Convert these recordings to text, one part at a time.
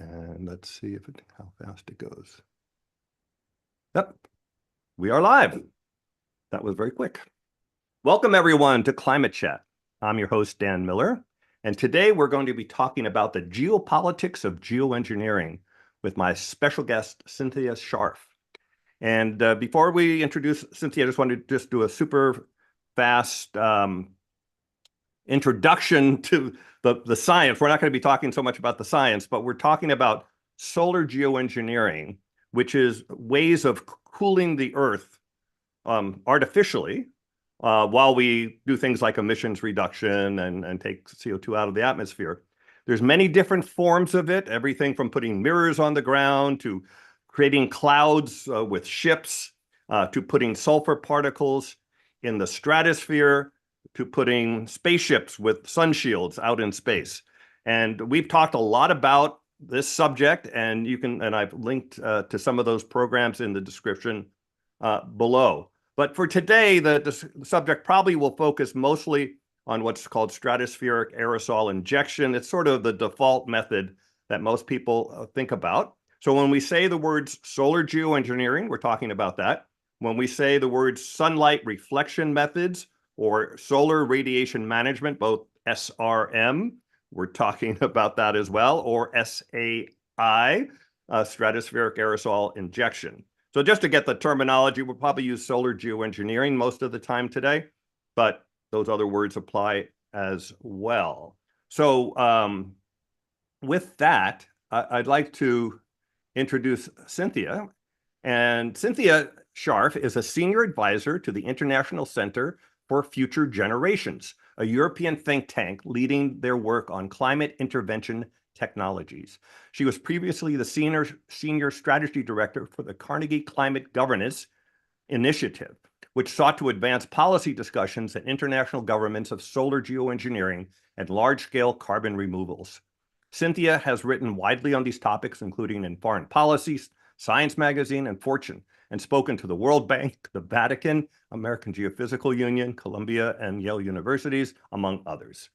And let's see how fast it goes. Yep, we are live. That was very quick. Welcome everyone to Climate Chat. I'm your host, Dan Miller. And today we're going to be talking about the geopolitics of geoengineering with my special guest, Cynthia Scharf. And before we introduce Cynthia, I just wanted to do a super fast introduction to the science. We're not going to be talking so much about the science, but we're talking about solar geoengineering, which is ways of cooling the Earth artificially while we do things like emissions reduction and take CO2 out of the atmosphere. There's many different forms of it, everything from putting mirrors on the ground to creating clouds with ships, to putting sulfur particles in the stratosphere, to putting spaceships with sun shields out in space. And we've talked a lot about this subject, and I've linked to some of those programs in the description below. But for today, the subject probably will focus mostly on what's called stratospheric aerosol injection. It's sort of the default method that most people think about. So when we say the words solar geoengineering, we're talking about that. When we say the words sunlight reflection methods or solar radiation management, both SRM, we're talking about that as well, or SAI, stratospheric aerosol injection. So just to get the terminology, we'll probably use solar geoengineering most of the time today, but those other words apply as well. So with that, I'd like to introduce Cynthia. And Cynthia Scharf is a senior advisor to the International Center for Future Generations, a European think tank leading their work on climate intervention technologies. She was previously the senior strategy director for the Carnegie Climate Governance initiative, which sought to advance policy discussions in international governments of solar geoengineering and large-scale carbon removals. Cynthia has written widely on these topics, including in Foreign Policy, Science Magazine, and Fortune, and spoken to the World Bank, the Vatican, American Geophysical Union, Columbia, and Yale Universities, among others.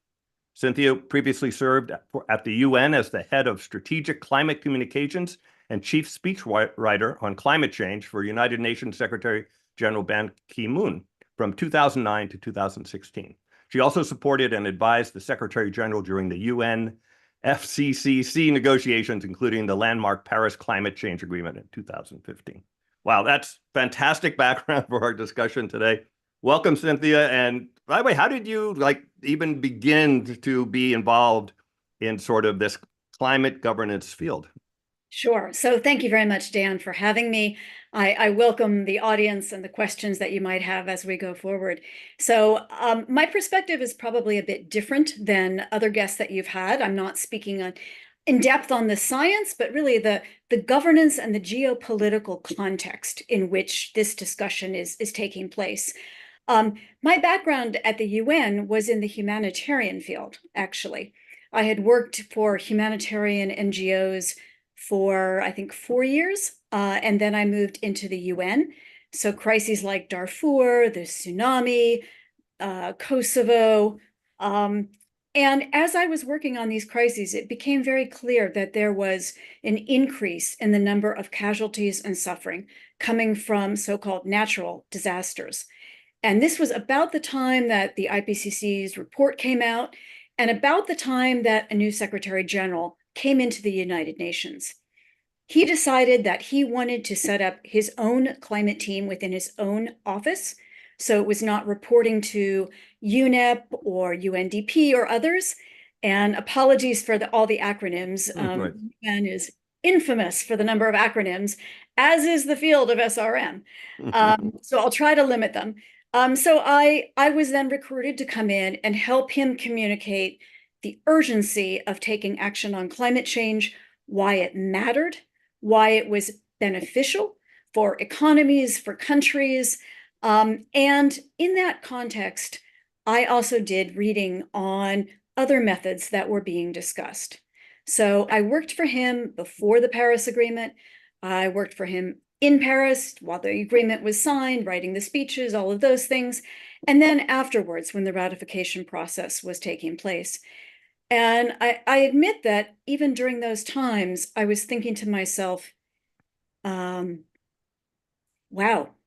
Cynthia previously served at the UN as the head of strategic climate communications and chief speechwriter on climate change for United Nations Secretary General Ban Ki-moon from 2009 to 2016. She also supported and advised the Secretary General during the UNFCCC negotiations, including the landmark Paris Climate Change Agreement in 2015. Wow, that's fantastic background for our discussion today. Welcome, Cynthia. And by the way, how did you even begin to be involved in sort of this climate governance field? Sure. So thank you very much, Dan, for having me. I welcome the audience and the questions that you might have as we go forward. So my perspective is probably a bit different than other guests that you've had. I'm not speaking in depth on the science, but really the governance and the geopolitical context in which this discussion is taking place. My background at the UN was in the humanitarian field, actually. I had worked for humanitarian NGOs for, I think, 4 years, and then I moved into the UN. So crises like Darfur, the tsunami, Kosovo, and as I was working on these crises, it became very clear that there was an increase in the number of casualties and suffering coming from so-called natural disasters. And this was about the time that the IPCC's report came out and about the time that a new Secretary General came into the United Nations. He decided that he wanted to set up his own climate team within his own office. So it was not reporting to UNEP or UNDP or others. And apologies for all the acronyms. Right. UN is infamous for the number of acronyms, as is the field of SRM. So I'll try to limit them. So I was then recruited to come in and help him communicate the urgency of taking action on climate change, why it mattered, why it was beneficial for economies, for countries. And in that context, I also did reading on other methods that were being discussed. So I worked for him before the Paris Agreement. I worked for him in Paris while the agreement was signed, writing the speeches, all of those things. And then afterwards, when the ratification process was taking place. And I admit that even during those times, I was thinking to myself, wow,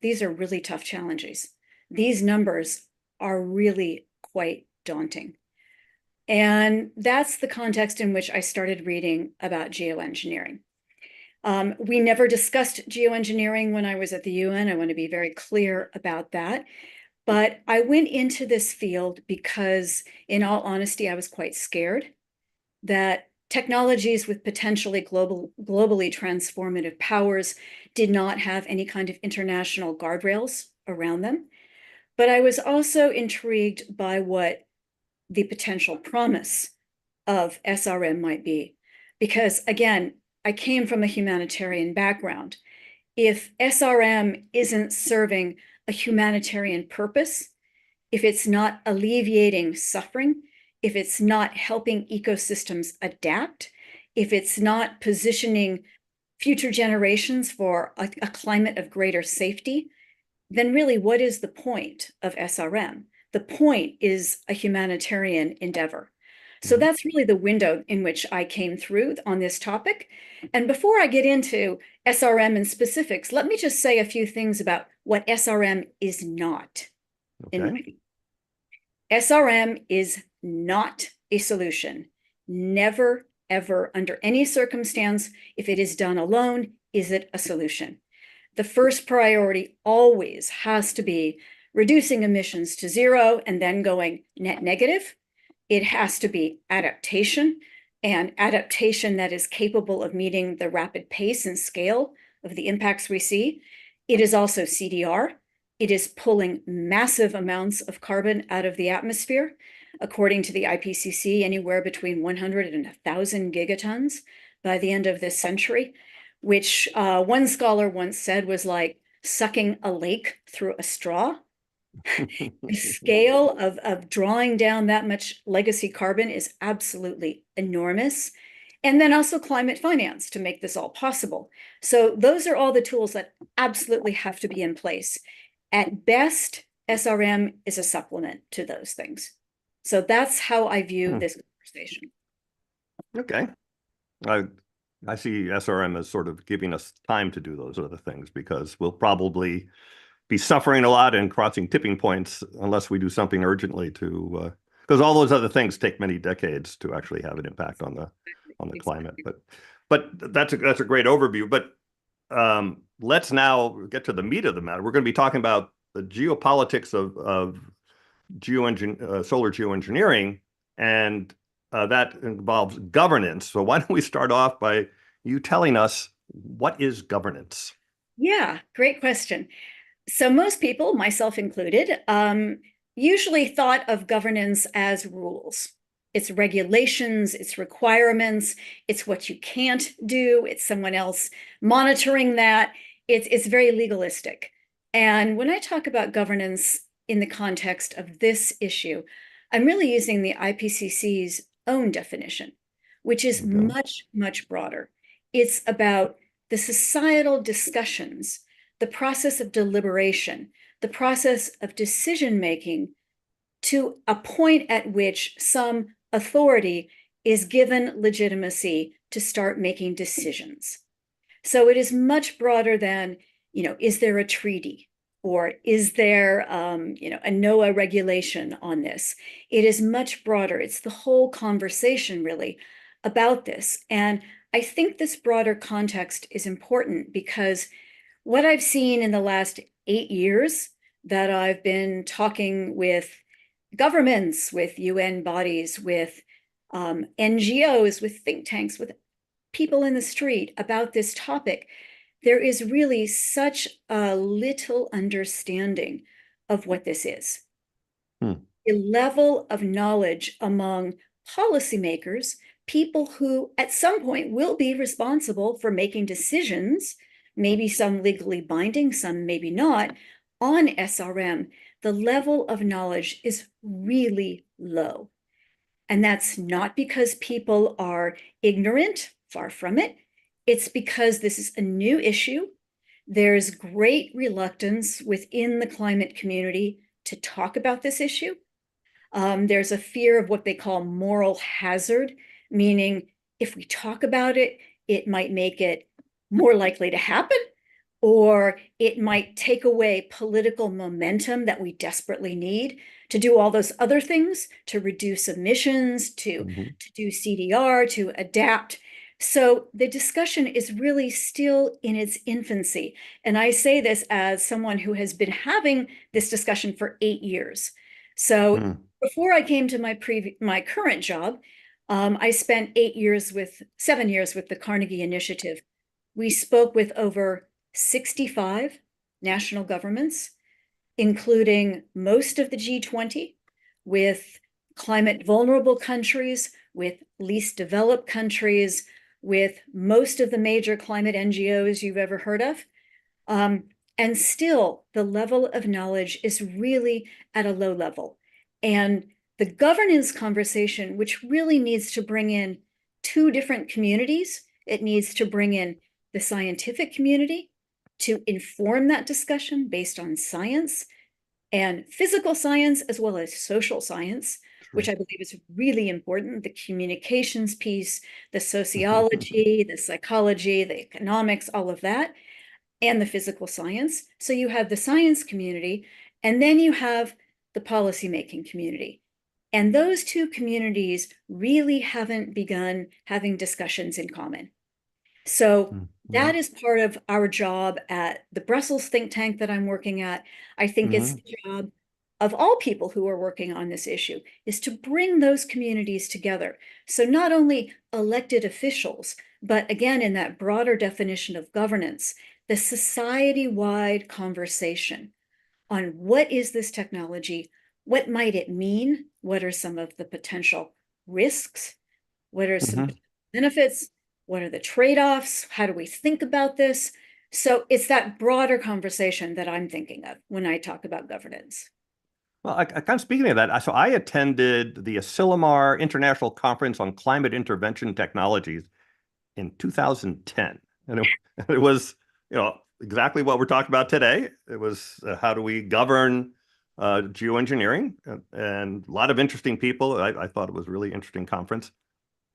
these are really tough challenges. These numbers are really quite daunting. And that's the context in which I started reading about geoengineering. We never discussed geoengineering when I was at the UN. I want to be very clear about that. But I went into this field because, in all honesty, I was quite scared that technologies with potentially globally transformative powers did not have any kind of international guardrails around them. But I was also intrigued by what the potential promise of SRM might be. Because again, I came from a humanitarian background. If SRM isn't serving a humanitarian purpose, if it's not alleviating suffering, if it's not helping ecosystems adapt, if it's not positioning future generations for a climate of greater safety, then really what is the point of SRM? The point is a humanitarian endeavor. So that's really the window in which I came through on this topic. And before I get into SRM and specifics, let me just say a few things about what SRM is not. Okay. SRM is not a solution. Never, ever, under any circumstance, if it is done alone, is it a solution. The first priority always has to be reducing emissions to zero and then going net negative. It has to be adaptation, and adaptation that is capable of meeting the rapid pace and scale of the impacts we see. It is also CDR. It is pulling massive amounts of carbon out of the atmosphere, according to the IPCC, anywhere between 100 and 1,000 gigatons by the end of this century, which one scholar once said was like sucking a lake through a straw. The scale of drawing down that much legacy carbon is absolutely enormous. And then also climate finance to make this all possible. So those are all the tools that absolutely have to be in place. At best, SRM is a supplement to those things. So that's how I view this conversation. Okay. I I see SRM as sort of giving us time to do those other things because we'll probably be suffering a lot and crossing tipping points unless we do something urgently to because all those other things take many decades to actually have an impact on the climate. But that's a great overview. But let's now get to the meat of the matter. We're going to be talking about the geopolitics of solar geoengineering, and that involves governance. So why don't we start off by you telling us what is governance? Yeah, great question. So most people, myself included, usually thought of governance as rules. It's regulations, it's requirements, it's what you can't do, it's someone else monitoring that. It's very legalistic. And when I talk about governance in the context of this issue, I'm really using the IPCC's own definition, which is much, much broader. It's about the societal discussions, the process of deliberation, the process of decision making to a point at which some authority is given legitimacy to start making decisions. So it is much broader than, is there a treaty? Or is there, a NOAA regulation on this? It is much broader. It's the whole conversation, really, about this. And I think this broader context is important because what I've seen in the last 8 years that I've been talking with governments, with UN bodies, with NGOs, with think tanks, with people in the street about this topic, there is really such a little understanding of what this is. A level of knowledge among policymakers, people who at some point will be responsible for making decisions, maybe some legally binding, some maybe not, on SRM, the level of knowledge is really low. And that's not because people are ignorant, far from it. It's because this is a new issue. There's great reluctance within the climate community to talk about this issue. There's a fear of what they call moral hazard, meaning if we talk about it, it might make it more likely to happen, or it might take away political momentum that we desperately need to do all those other things, to reduce emissions, to do CDR, to adapt. So the discussion is really still in its infancy. And I say this as someone who has been having this discussion for 8 years. So Mm. before I came to my current job, I spent 7 years with the Carnegie Initiative. We spoke with over 65 national governments, including most of the G20, with climate vulnerable countries, with least developed countries, with most of the major climate NGOs you've ever heard of. And still, the level of knowledge is really at a low level. And the governance conversation, which really needs to bring in two different communities, it needs to bring in the scientific community to inform that discussion based on science and physical science as well as social science, which Sure. I believe is really important, the communications piece, the sociology, the psychology, the economics, all of that, and the physical science. So you have the science community, and then you have the policymaking community. And those two communities really haven't begun having discussions in common. So that is part of our job at the Brussels think tank that I'm working at. I think it's the job of all people who are working on this issue is to bring those communities together. So not only elected officials, but again, in that broader definition of governance, the society-wide conversation on what is this technology? What might it mean? What are some of the potential risks? What are some benefits? What are the trade-offs? How do we think about this? So it's that broader conversation that I'm thinking of when I talk about governance. Well, I kind of speaking of that, so I attended the Asilomar International Conference on Climate Intervention Technologies in 2010. And it was, exactly what we're talking about today. It was how do we govern geoengineering, and a lot of interesting people. I thought it was a really interesting conference.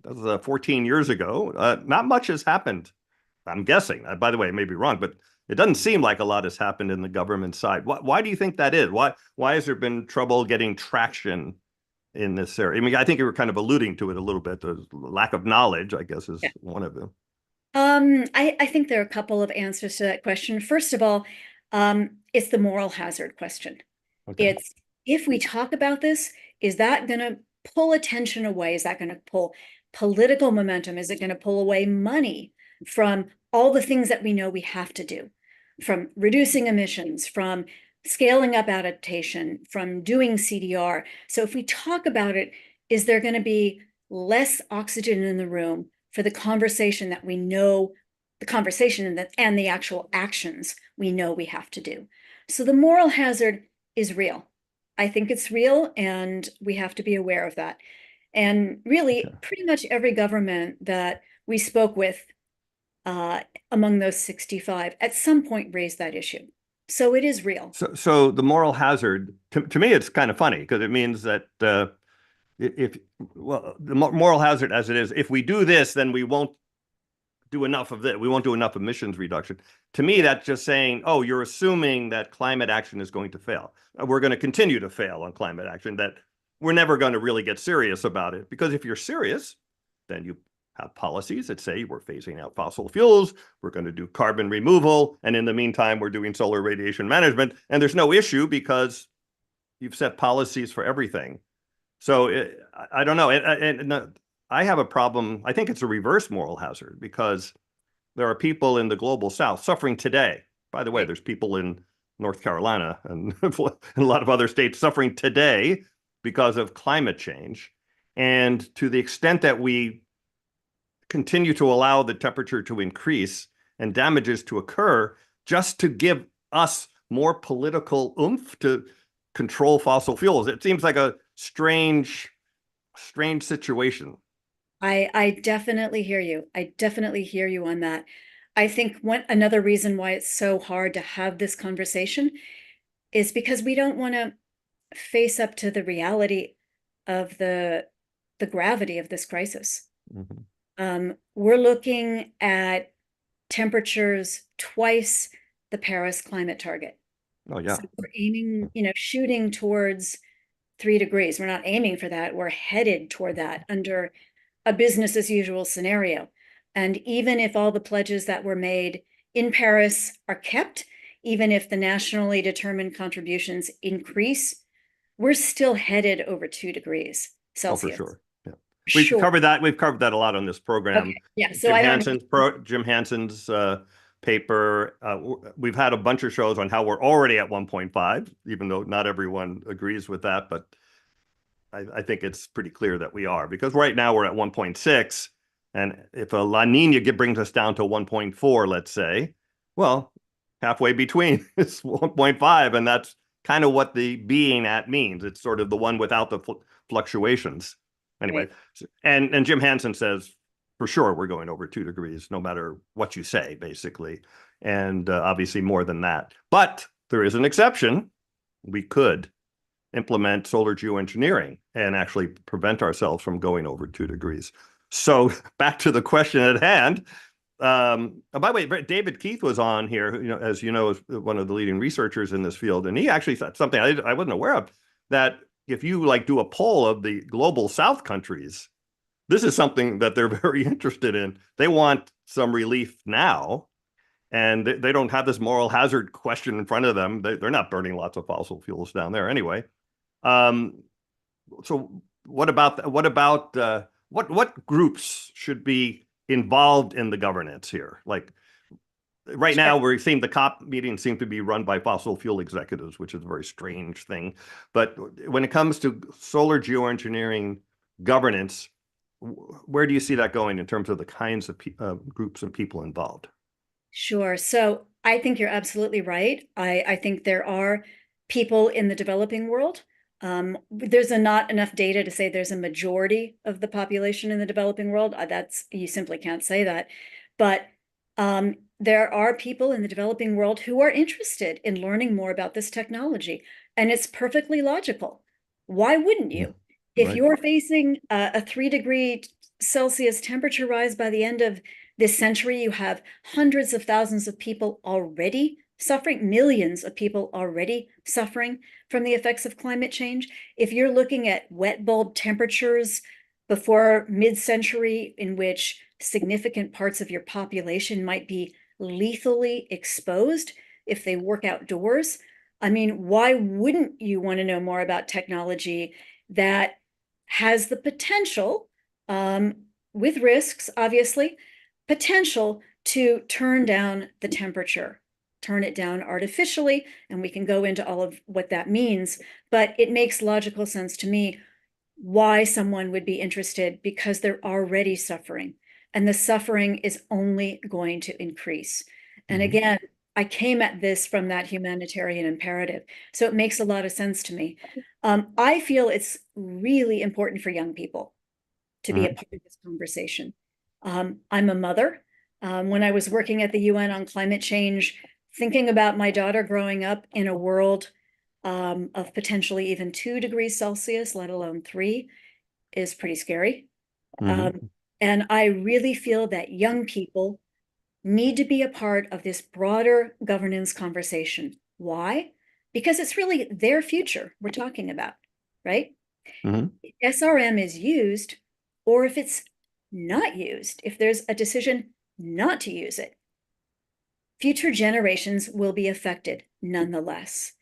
That was 14 years ago. Not much has happened, I'm guessing. By the way, I may be wrong, but it doesn't seem like a lot has happened in the government side. Why do you think that is? Why has there been trouble getting traction in this area? I mean, I think you were kind of alluding to it a little bit. The lack of knowledge, I guess, is one of them. I think there are a couple of answers to that question. First of all, it's the moral hazard question. Okay. It's if we talk about this, is that going to pull attention away? Is that going to pull political momentum? Is it going to pull away money from all the things that we know we have to do, from reducing emissions, from scaling up adaptation, from doing CDR? So if we talk about it, is there going to be less oxygen in the room for the conversation that we know, the conversation and the actual actions we know we have to do? So the moral hazard is real. I think it's real, and we have to be aware of that. And really, pretty much every government that we spoke with among those 65 at some point raised that issue. So it is real. So the moral hazard, to me, it's kind of funny because it means that the moral hazard as it is, if we do this, then we won't do enough of it. We won't do enough emissions reduction. To me, that's just saying, oh, you're assuming that climate action is going to fail. We're going to continue to fail on climate action, that we're never going to really get serious about it. Because if you're serious, then you have policies that say we're phasing out fossil fuels, we're going to do carbon removal, and in the meantime, we're doing solar radiation management. And there's no issue because you've set policies for everything. So I don't know. And I have a problem. I think it's a reverse moral hazard because there are people in the global south suffering today. By the way, there's people in North Carolina and a lot of other states suffering today because of climate change. And to the extent that we continue to allow the temperature to increase and damages to occur just to give us more political oomph to control fossil fuels, it seems like a strange situation. I definitely hear you. I definitely hear you on that. I think another reason why it's so hard to have this conversation is because we don't want to face up to the reality of the gravity of this crisis. Mhm. We're looking at temperatures twice the Paris climate target. Oh, So yeah. we're aiming, shooting towards 3 degrees. We're not aiming for that. We're headed toward that under a business as usual scenario. And even if all the pledges that were made in Paris are kept, even if the nationally determined contributions increase, we're still headed over 2 degrees Oh, for Celsius. sure. Yeah. We've Sure. covered that. We've covered that a lot on this program. Okay. Yeah. So I don't have. Jim Hanson's paper. We've had a bunch of shows on how we're already at 1.5, even though not everyone agrees with that. But I think it's pretty clear that we are, because right now we're at 1.6. And if a La Nina brings us down to 1.4, let's say, well, halfway between is 1.5. And that's kind of what the being at means. It's sort of the one without the fluctuations. Anyway, and Jim Hansen says, for sure, we're going over 2 degrees, no matter what you say, basically. And obviously more than that. But there is an exception. We could implement solar geoengineering and actually prevent ourselves from going over 2 degrees. So back to the question at hand. By the way, David Keith was on here, as you know, is one of the leading researchers in this field, and he actually said something I wasn't aware of, that if you do a poll of the global South countries, this is something that they're very interested in. They want some relief now, and they don't have this moral hazard question in front of them. They're not burning lots of fossil fuels down there anyway. So what groups should be involved in the governance here? Like right now, the COP meetings seem to be run by fossil fuel executives, which is a very strange thing. But when it comes to solar geoengineering governance, where do you see that going in terms of the kinds of groups and people involved? Sure. So I think you're absolutely right. I think there are people in the developing world. There's not enough data to say there's a majority of the population in the developing world. You simply can't say that. But there are people in the developing world who are interested in learning more about this technology, and it's perfectly logical. Why wouldn't you? If Right. you're facing a 3 degree Celsius temperature rise by the end of this century, you have hundreds of thousands of people already suffering, millions of people already suffering from the effects of climate change. If you're looking at wet bulb temperatures before mid-century, in which significant parts of your population might be lethally exposed if they work outdoors, I mean, why wouldn't you want to know more about technology that has the potential, with risks, obviously, potential to turn down the temperature, turn it down artificially, and we can go into all of what that means. But it makes logical sense to me why someone would be interested, because they're already suffering, and the suffering is only going to increase. And again, I came at this from that humanitarian imperative, so it makes a lot of sense to me. I feel it's really important for young people to be a part of this conversation. I'm a mother. When I was working at the UN on climate change, thinking about my daughter growing up in a world of potentially even 2 degrees Celsius, let alone 3, is pretty scary. And I really feel that young people need to be a part of this broader governance conversation. Why? Because it's really their future we're talking about, right? If SRM is used, or if it's not used, if there's a decision not to use it, future generations will be affected nonetheless.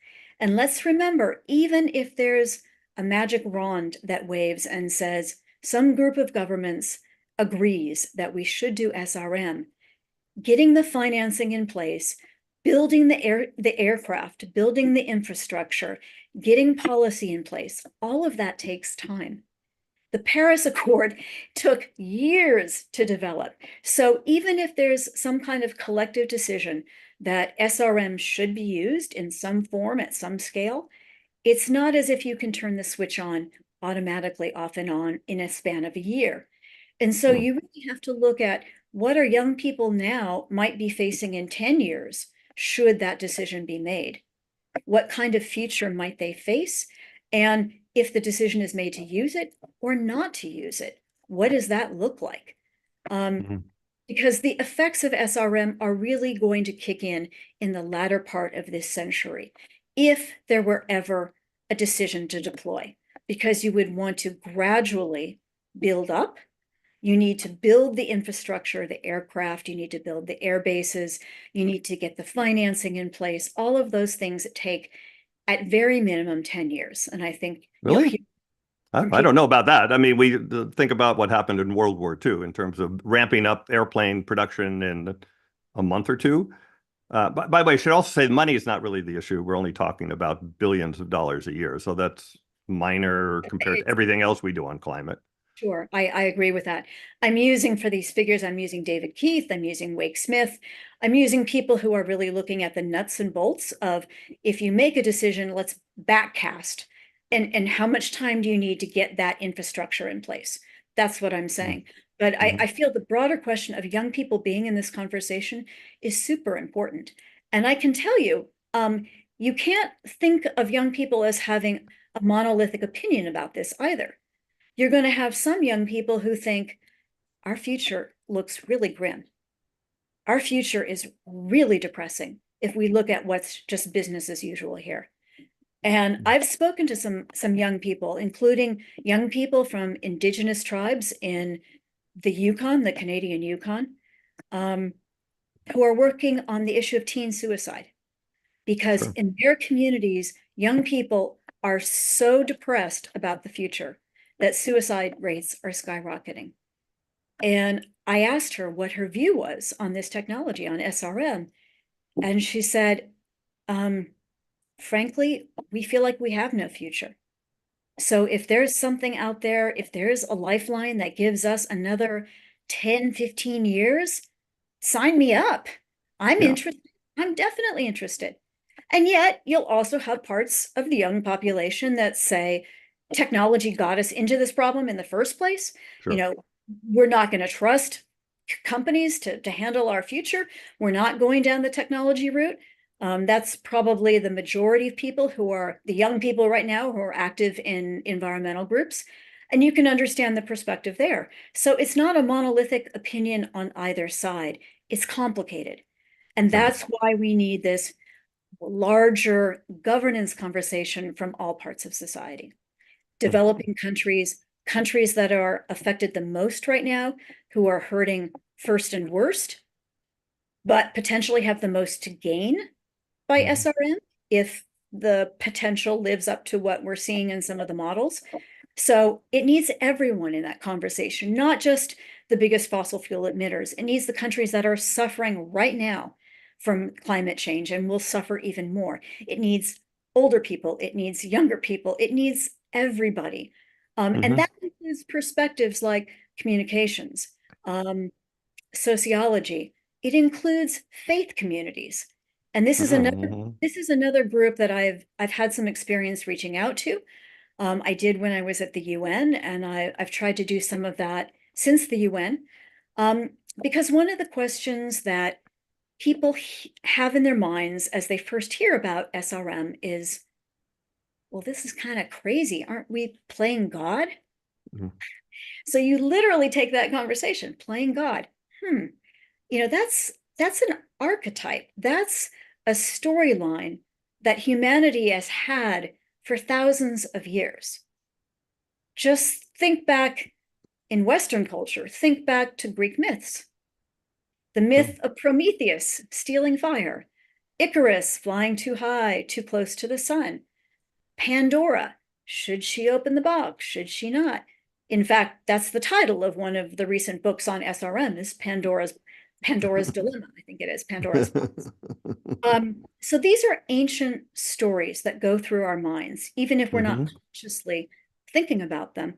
And let's remember, even if there's a magic wand that waves and says some group of governments agrees that we should do SRM, getting the financing in place, building the aircraft, building the infrastructure, getting policy in place, all of that takes time. The Paris Accord took years to develop. So even if there's some kind of collective decision that SRM should be used in some form at some scale, it's not as if you can turn the switch on automatically off and on in a span of a year. And so you really have to look at what our young people now might be facing in 10 years, should that decision be made. What kind of future might they face? And if the decision is made to use it or not to use it. What does that look like? Because the effects of SRM are really going to kick in the latter part of this century, if there were ever a decision to deploy, because you would want to gradually build up. You need to build the infrastructure, the aircraft, you need to build the air bases, you need to get the financing in place, all of those things that take at very minimum 10 years. And I think you'll hear Really? I from don't people. know about that. I mean, we think about what happened in World War II in terms of ramping up airplane production in a month or two. By the way, I should also say money is not really the issue. We're only talking about billions of dollars a year. So that's minor compared to everything else we do on climate. Sure, I agree with that. I'm using for these figures, I'm using David Keith, I'm using Wake Smith, I'm using people who are really looking at the nuts and bolts of, if you make a decision, let's backcast. And how much time do you need to get that infrastructure in place? That's what I'm saying. But I feel the broader question of young people being in this conversation is super important. And I can tell you, you can't think of young people as having a monolithic opinion about this either. You're going to have some young people who think our future looks really grim. Our future is really depressing if we look at what's just business as usual here. And I've spoken to some young people, including young people from indigenous tribes in the Yukon, the Canadian Yukon, who are working on the issue of teen suicide. Because in their communities, young people are so depressed about the future that suicide rates are skyrocketing. And I asked her what her view was on this technology, on SRM. And she said, frankly, we feel like we have no future. So if there's something out there, if there's a lifeline that gives us another 10, 15 years, sign me up. I'm interested. I'm definitely interested. And yet you'll also have parts of the young population that say, technology got us into this problem in the first place. Sure. You know, we're not going to trust companies to handle our future. We're not going down the technology route. That's probably the majority of people who are the young people right now who are active in environmental groups. And you can understand the perspective there. So it's not a monolithic opinion on either side. It's complicated. And that's why we need this larger governance conversation from all parts of society. Developing countries, countries that are affected the most right now, who are hurting first and worst, but potentially have the most to gain by SRM if the potential lives up to what we're seeing in some of the models. So it needs everyone in that conversation, not just the biggest fossil fuel emitters. It needs the countries that are suffering right now from climate change and will suffer even more. It needs older people. It needs younger people. It needs everybody. And that includes perspectives like communications, sociology. It includes faith communities. And this is another group that I've had some experience reaching out to. I did when I was at the UN, and I've tried to do some of that since the UN. Because one of the questions that people have in their minds as they first hear about SRM is, well, this is kind of crazy. Aren't we playing God? So you literally take that conversation, playing God. You know, that's an archetype. That's a storyline that humanity has had for thousands of years. Just think back in Western culture, think back to Greek myths. The myth of Prometheus stealing fire, Icarus flying too high, too close to the sun, Pandora, should she open the box, should she not? In fact, that's the title of one of the recent books on SRM is Pandora's Dilemma, I think it is, Pandora's Box. So these are ancient stories that go through our minds, even if we're not consciously thinking about them.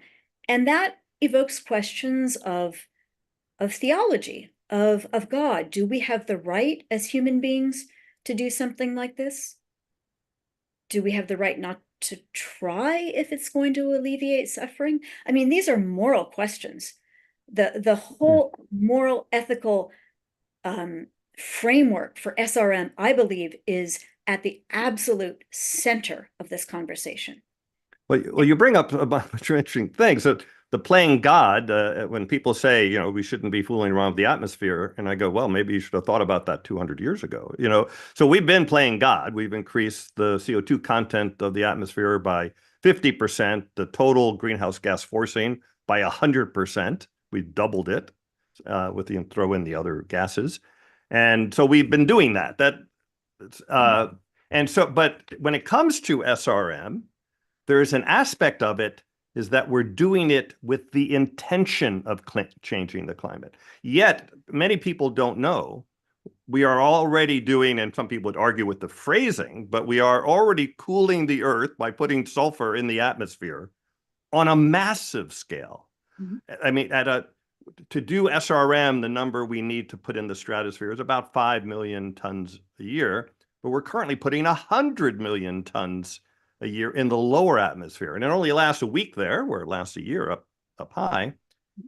And that evokes questions of theology, of God. Do we have the right as human beings to do something like this? Do we have the right not to try if it's going to alleviate suffering? I mean, these are moral questions. The whole moral, ethical framework for SRM, I believe, is at the absolute center of this conversation. Well, you bring up a bunch of interesting things. So the playing God, when people say, we shouldn't be fooling around with the atmosphere, and I go, well, maybe you should have thought about that 200 years ago. So we've been playing God. We've increased the CO2 content of the atmosphere by 50%, the total greenhouse gas forcing by 100%. We've doubled it throw in the other gases. And so we've been doing that. But when it comes to SRM, there's an aspect of it is that we're doing it with the intention of changing the climate. Yet, many people don't know we are already doing, and some people would argue with the phrasing, but we are already cooling the earth by putting sulfur in the atmosphere on a massive scale. Mhm. I mean, to do SRM, the number we need to put in the stratosphere is about 5 million tons a year, but we're currently putting 100 million tons a year in the lower atmosphere. And it only lasts a week there, where it lasts a year up high.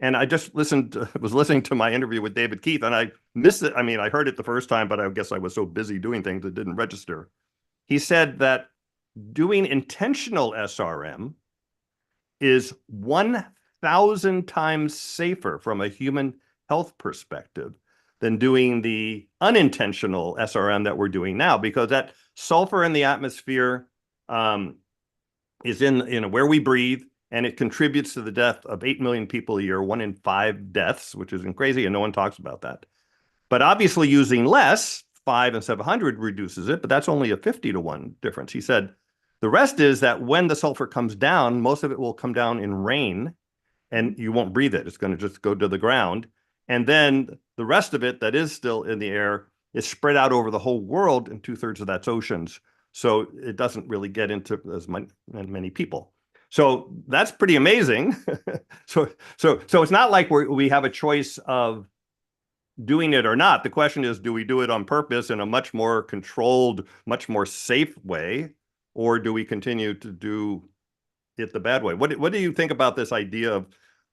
And I just was listening to my interview with David Keith, and I missed it. I mean, I heard it the first time, but I guess I was so busy doing things that didn't register. He said that doing intentional SRM is 1,000 times safer from a human health perspective than doing the unintentional SRM that we're doing now, because that sulfur in the atmosphere is in where we breathe, and it contributes to the death of 8 million people a year, 1 in 5 deaths, which is crazy, and no one talks about that. But obviously using less, 5 and 700 reduces it, but that's only a 50 to 1 difference. He said the rest is that when the sulfur comes down, most of it will come down in rain, and you won't breathe it. It's going to just go to the ground. And then the rest of it that is still in the air is spread out over the whole world, and 2/3 of that's oceans. So it doesn't really get into as many people. So that's pretty amazing. so it's not like we have a choice of doing it or not. The question is, do we do it on purpose in a much more controlled, much more safe way, or do we continue to do it the bad way? What do you think about this idea of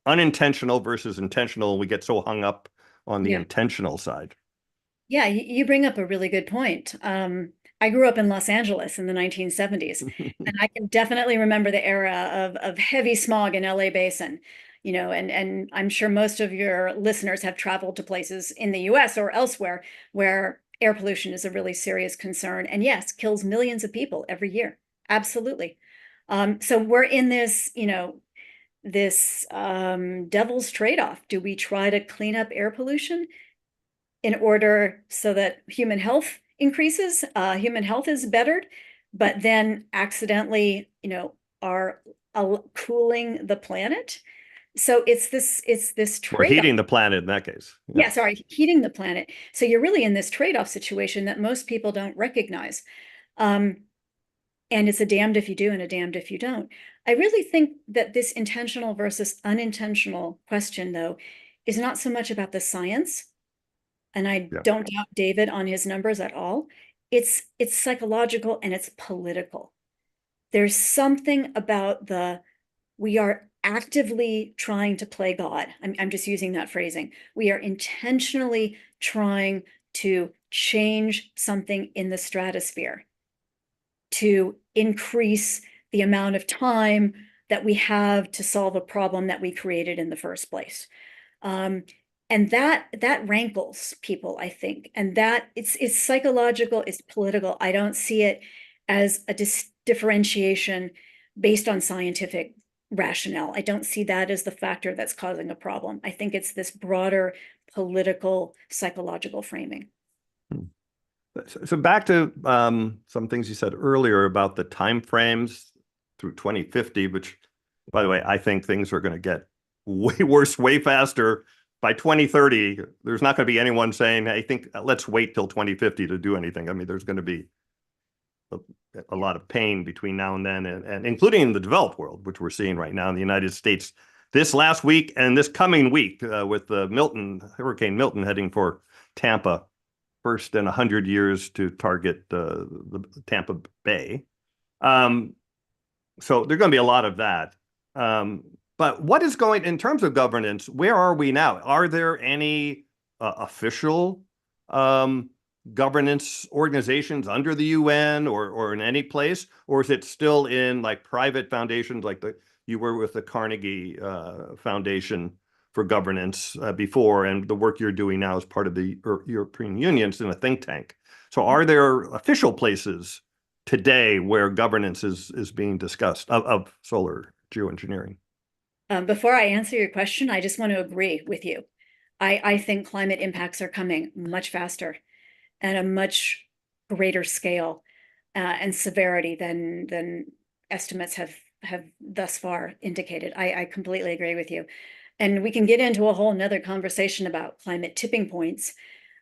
unintentional versus intentional? We get so hung up on the Yeah. intentional side. Yeah, you bring up a really good point. I grew up in Los Angeles in the 1970s, and I can definitely remember the era of heavy smog in LA Basin, and I'm sure most of your listeners have traveled to places in the US or elsewhere where air pollution is a really serious concern, and yes, kills millions of people every year. Absolutely. So we're in this devil's trade-off. Do we try to clean up air pollution in order so that human health increases, human health is bettered, but then accidentally, are cooling the planet? So it's this Or trade-off. heating the planet in that case. Yeah, sorry, heating the planet. So you're really in this trade-off situation that most people don't recognize. And it's a damned if you do and a damned if you don't. I really think that this intentional versus unintentional question, though, is not so much about the science, and I Yeah. don't doubt David on his numbers at all. It's psychological and it's political. There's something about we are actively trying to play God. I'm just using that phrasing. We are intentionally trying to change something in the stratosphere to increase the amount of time that we have to solve a problem that we created in the first place. And that rankles people, I think, and that it's psychological, it's political. I don't see it as a differentiation based on scientific rationale. I don't see that as the factor that's causing a problem. I think it's this broader political, psychological framing. So back to some things you said earlier about the timeframes through 2050, which, by the way, I think things are going to get way worse, way faster. By 2030, there's not going to be anyone saying, I think let's wait till 2050 to do anything. I mean, there's going to be a lot of pain between now and then, and including in the developed world, which we're seeing right now in the United States this last week and this coming week with Hurricane Milton heading for Tampa, first in 100 years to target the Tampa Bay. So there's going to be a lot of that. But what is going, in terms of governance, where are we now? Are there any official governance organizations under the UN or in any place, or is it still in like private foundations like you were with the Carnegie Foundation for Governance before, and the work you're doing now as part of the European Union in a think tank? So are there official places today where governance is being discussed of solar geoengineering? Before I answer your question, I just want to agree with you. I think climate impacts are coming much faster at a much greater scale and severity than estimates have thus far indicated. I completely agree with you. And we can get into a whole nother conversation about climate tipping points.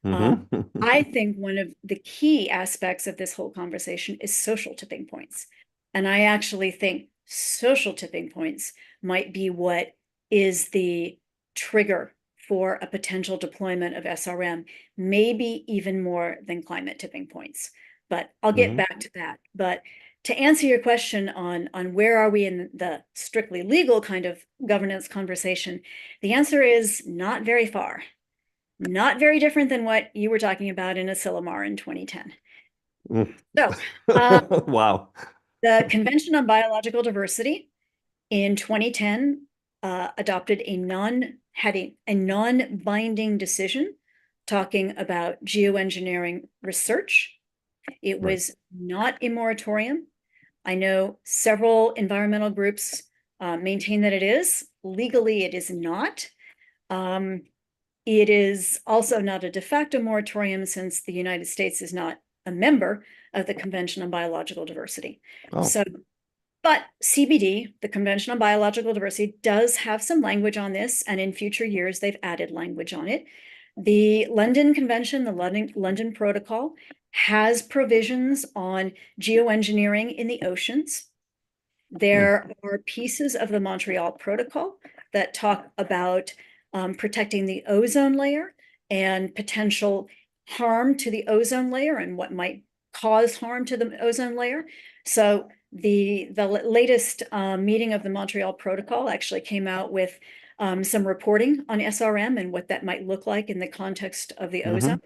I think one of the key aspects of this whole conversation is social tipping points. And I actually think social tipping points might be what is the trigger for a potential deployment of SRM, maybe even more than climate tipping points. But I'll get back to that. But to answer your question on where are we in the strictly legal kind of governance conversation, the answer is not very far. Not very different than what you were talking about in Asilomar in 2010. So, wow. the Convention on Biological Diversity in 2010 adopted a non-binding decision talking about geoengineering research. It was not a moratorium. I know several environmental groups maintain that it is. Legally, it is not. It is also not a de facto moratorium since the United States is not a member of the Convention on Biological Diversity. Oh. So, but CBD, the Convention on Biological Diversity, does have some language on this, and in future years, they've added language on it. The London Convention, the London Protocol, has provisions on geoengineering in the oceans. There are pieces of the Montreal Protocol that talk about protecting the ozone layer and potential harm to the ozone layer and what might cause harm to the ozone layer. So the latest meeting of the Montreal Protocol actually came out with some reporting on SRM and what that might look like in the context of the ozone.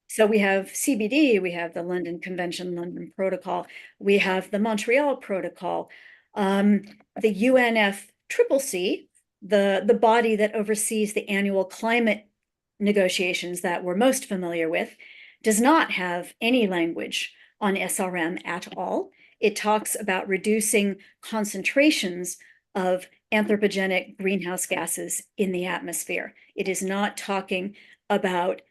So we have CBD, we have the London Convention, London Protocol, we have the Montreal Protocol, the UNFCCC, the body that oversees the annual climate negotiations that we're most familiar with, does not have any language on SRM at all. It talks about reducing concentrations of anthropogenic greenhouse gases in the atmosphere. It is not talking about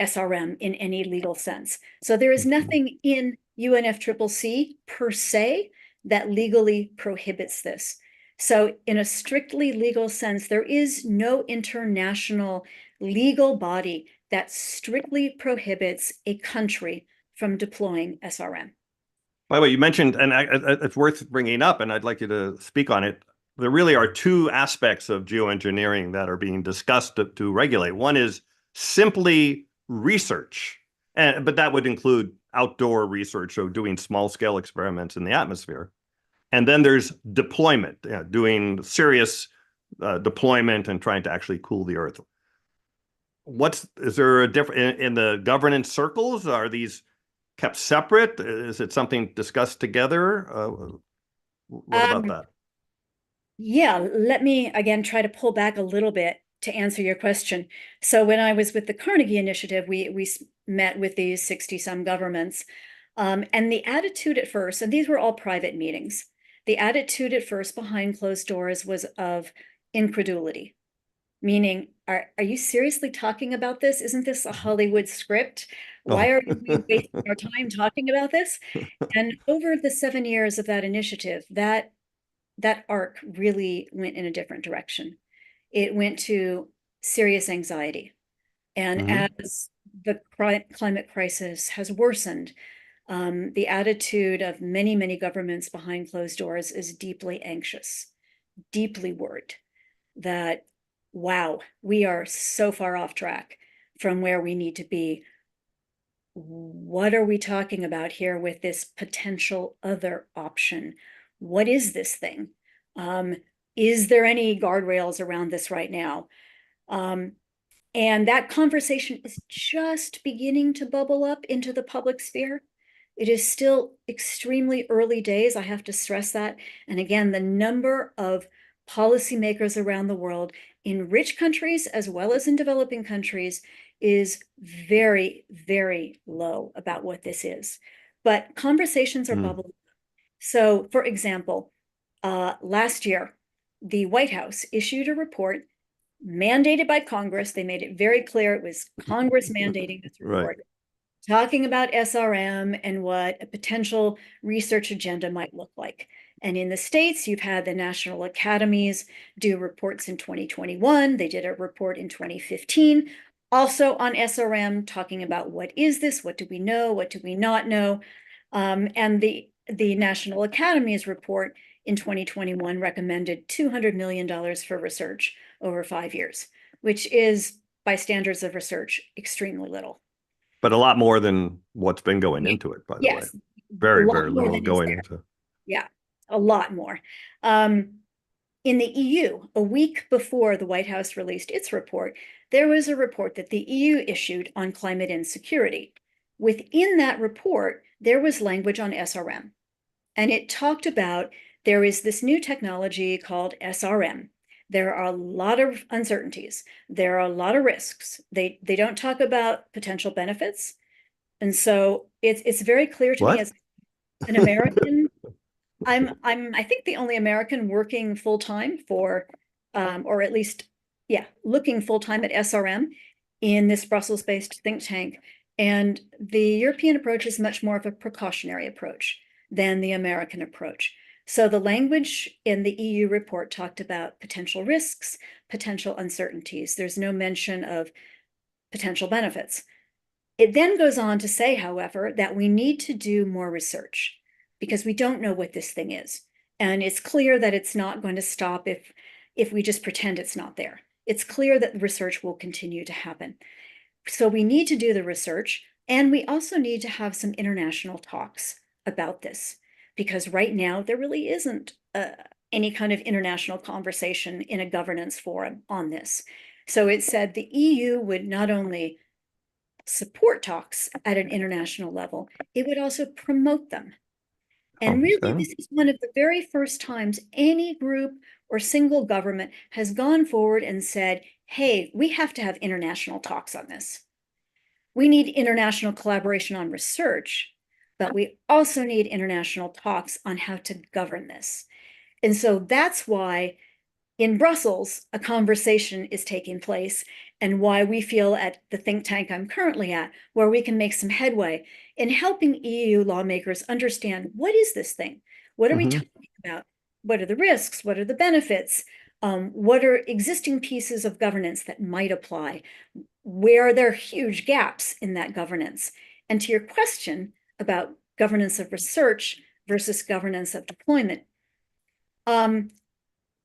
SRM in any legal sense. So there is nothing in UNFCCC per se that legally prohibits this. So in a strictly legal sense, there is no international legal body that strictly prohibits a country from deploying SRM. By the way, you mentioned, and it's worth bringing up, and I'd like you to speak on it. There really are two aspects of geoengineering that are being discussed to regulate. One is simply research, but that would include outdoor research, so doing small-scale experiments in the atmosphere. And then there's deployment, doing serious deployment and trying to actually cool the earth. Is there a difference in the governance circles? Are these kept separate? Is it something discussed together? What about that? Yeah, let me again try to pull back a little bit to answer your question. So when I was with the Carnegie Initiative, we met with these 60-some governments, and the attitude at first, and these were all private meetings, the attitude at first behind closed doors was of incredulity, meaning, are you seriously talking about this? Isn't this a Hollywood script? Why are we wasting our time talking about this? And over the 7 years of that initiative, that arc really went in a different direction. It went to serious anxiety. And as the climate crisis has worsened, the attitude of many, many governments behind closed doors is deeply anxious, deeply worried that, wow, we are so far off track from where we need to be. What are we talking about here with this potential other option? What is this thing? Is there any guardrails around this right now? And that conversation is just beginning to bubble up into the public sphere. It is still extremely early days, I have to stress that. And again, the number of policymakers around the world, in rich countries as well as in developing countries, is very, very low about what this is. But conversations are bubbling. So, for example, last year, the White House issued a report mandated by Congress. They made it very clear it was Congress mandating this report, talking about SRM and what a potential research agenda might look like. And in the States, you've had the national academies do reports in 2021. They did a report in 2015, also on SRM, talking about what is this, what do we know, what do we not know. And the National Academies report in 2021 recommended $200 million for research over 5 years, which is, by standards of research, extremely little. But a lot more than what's been going into it, by the way. Very, very little going into. Yeah, a lot more. In the EU, a week before the White House released its report, there was a report that the EU issued on climate insecurity. Within that report, there was language on SRM. And it talked about there is this new technology called SRM. There are a lot of uncertainties. There are a lot of risks. They don't talk about potential benefits. And so it's very clear to me as an American, I think the only American working full-time for, or at least, yeah, looking full-time at SRM in this Brussels-based think tank. And the European approach is much more of a precautionary approach than the American approach. So the language in the EU report talked about potential risks, potential uncertainties. There's no mention of potential benefits. It then goes on to say, however, that we need to do more research because we don't know what this thing is. And it's clear that it's not going to stop if we just pretend it's not there. It's clear that the research will continue to happen. So we need to do the research, and we also need to have some international talks about this, because right now there really isn't any kind of international conversation in a governance forum on this. So it said the EU would not only support talks at an international level, it would also promote them. And really, this is one of the very first times any group or single government has gone forward and said, hey, we have to have international talks on this. We need international collaboration on research, but we also need international talks on how to govern this. And so that's why in Brussels, a conversation is taking place, and why we feel at the think tank I'm currently at, where we can make some headway in helping EU lawmakers understand, what is this thing? What are we talking about? What are the risks? What are the benefits? What are existing pieces of governance that might apply? Where are there huge gaps in that governance? And to your question about governance of research versus governance of deployment,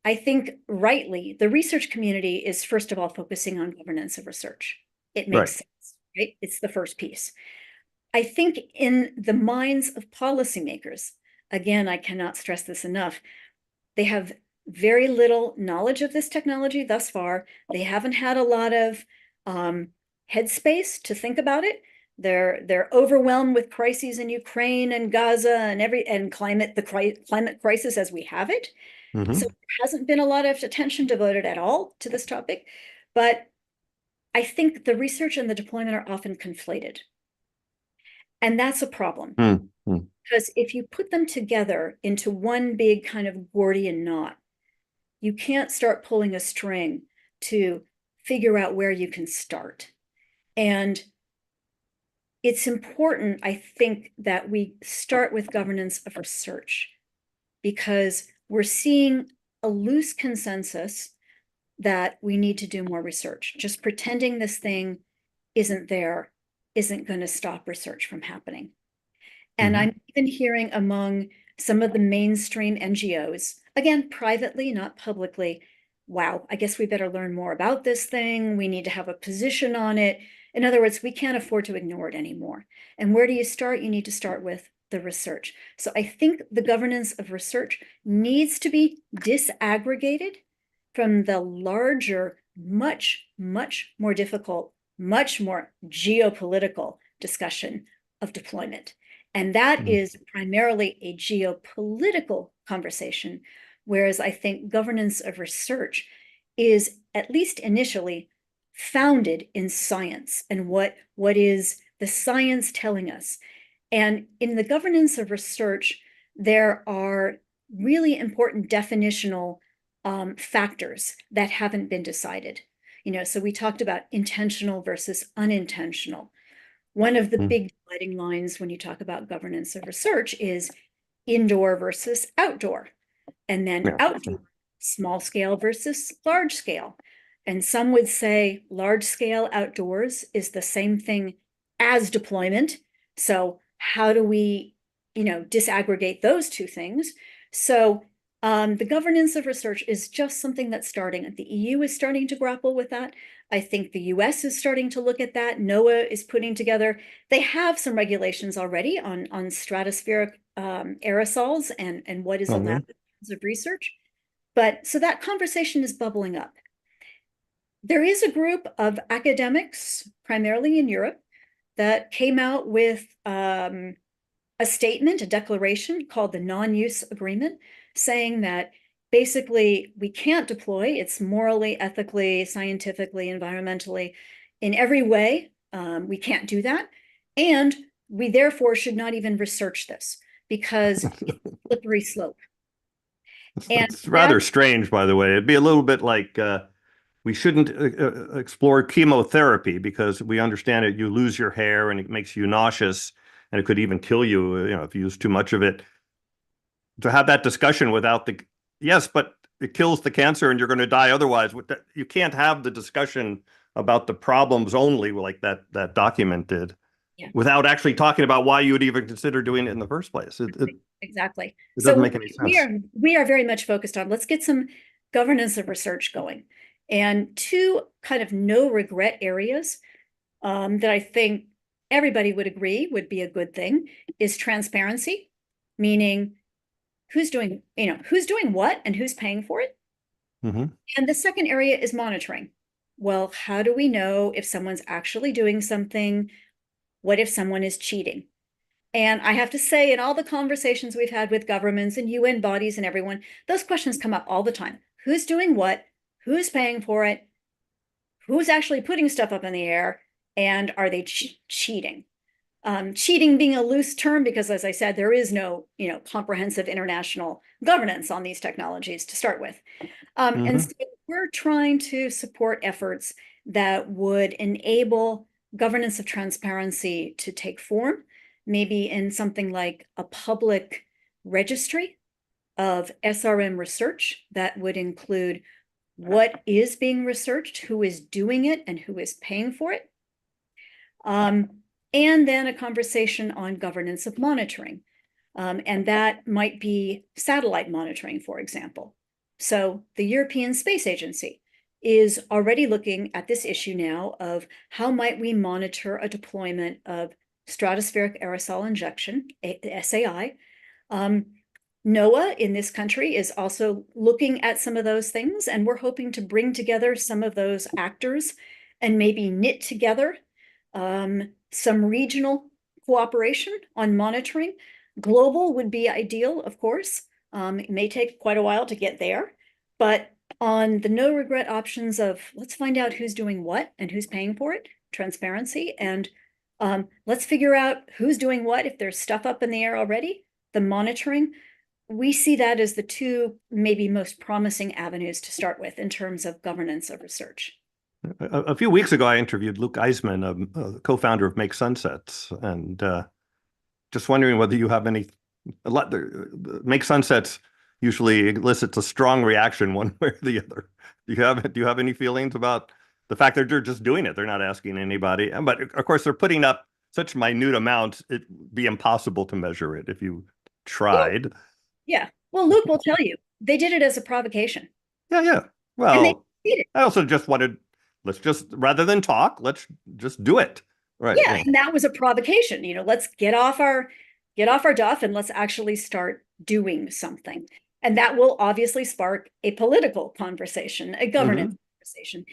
I think rightly, the research community is first of all focusing on governance of research. It makes sense, right? It's the first piece. I think in the minds of policymakers, again, I cannot stress this enough, they have very little knowledge of this technology thus far. They haven't had a lot of headspace to think about it. They're overwhelmed with crises in Ukraine and Gaza and climate crisis as we have it. So there hasn't been a lot of attention devoted at all to this topic, but I think the research and the deployment are often conflated. And that's a problem, because if you put them together into one big kind of Gordian knot, you can't start pulling a string to figure out where you can start. And it's important, I think, that we start with governance of research, because we're seeing a loose consensus that we need to do more research. Just pretending this thing isn't there isn't going to stop research from happening. And I'm even hearing among some of the mainstream NGOs, again, privately, not publicly, wow, I guess we better learn more about this thing. We need to have a position on it. In other words, we can't afford to ignore it anymore. And where do you start? You need to start with the research. So I think the governance of research needs to be disaggregated from the larger much, much more difficult, much more geopolitical discussion of deployment. And that is primarily a geopolitical conversation, whereas I think governance of research is, at least initially, founded in science and what is the science telling us. And in the governance of research, there are really important definitional factors that haven't been decided. So we talked about intentional versus unintentional. One of the big dividing lines when you talk about governance of research is indoor versus outdoor, and then outdoor, small scale versus large scale. And some would say large scale outdoors is the same thing as deployment. So how do we, disaggregate those two things? So the governance of research is just something that's starting. The EU is starting to grapple with that. I think the US is starting to look at that. NOAA is putting together, they have some regulations already on stratospheric aerosols and what is allowed in terms of research. But so that conversation is bubbling up. There is a group of academics, primarily in Europe, that came out with a statement, a declaration called the Non-Use Agreement, saying that basically we can't deploy. It's morally, ethically, scientifically, environmentally, in every way, we can't do that. And we therefore should not even research this because it's a slippery slope. And it's rather strange, by the way. It'd be a little bit like we shouldn't explore chemotherapy because we understand it. You lose your hair and it makes you nauseous and it could even kill you, if you use too much of it. To have that discussion without yes, but it kills the cancer and you're going to die otherwise. You can't have the discussion about the problems only like that document did, without actually talking about why you would even consider doing it in the first place. Exactly. It doesn't make any sense. We are very much focused on, let's get some governance of research going. And two kind of no regret areas that I think everybody would agree would be a good thing is transparency, meaning who's doing what and who's paying for it. And the second area is monitoring. Well, how do we know if someone's actually doing something? What if someone is cheating? And I have to say, in all the conversations we've had with governments and UN bodies and everyone, those questions come up all the time. Who's doing what? Who's paying for it? Who's actually putting stuff up in the air? And are they cheating? Cheating being a loose term because, as I said, there is no, comprehensive international governance on these technologies to start with. And so we're trying to support efforts that would enable governance of transparency to take form, maybe in something like a public registry of SRM research that would include what is being researched, who is doing it, and who is paying for it. And then a conversation on governance of monitoring. And that might be satellite monitoring, for example. So the European Space Agency is already looking at this issue now of how might we monitor a deployment of stratospheric aerosol injection, SAI. NOAA in this country is also looking at some of those things, and we're hoping to bring together some of those actors and maybe knit together some regional cooperation on monitoring. Global would be ideal, of course. It may take quite a while to get there, but on the no regret options of let's find out who's doing what and who's paying for it, transparency, and let's figure out who's doing what if there's stuff up in the air already, the monitoring. We see that as the two maybe most promising avenues to start with in terms of governance of research. A few weeks ago, I interviewed Luke Eisman, a co-founder of Make Sunsets, and just wondering whether you have Make Sunsets usually elicits a strong reaction one way or the other. Do you have any feelings about the fact that they're just doing it? They're not asking anybody, but of course they're putting up such minute amounts, it'd be impossible to measure it if you tried. Yeah. Well, Luke will tell you they did it as a provocation. Yeah. Well, I also just wanted, rather than talk, let's just do it. Right. Yeah. And that was a provocation. Let's get off our duff and let's actually start doing something. And that will obviously spark a political conversation, a governance conversation.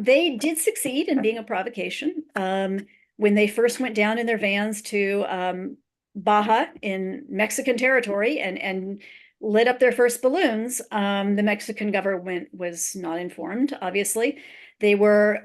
They did succeed in being a provocation. When they first went down in their vans to Baja in Mexican territory and lit up their first balloons, the Mexican government was not informed, obviously. They were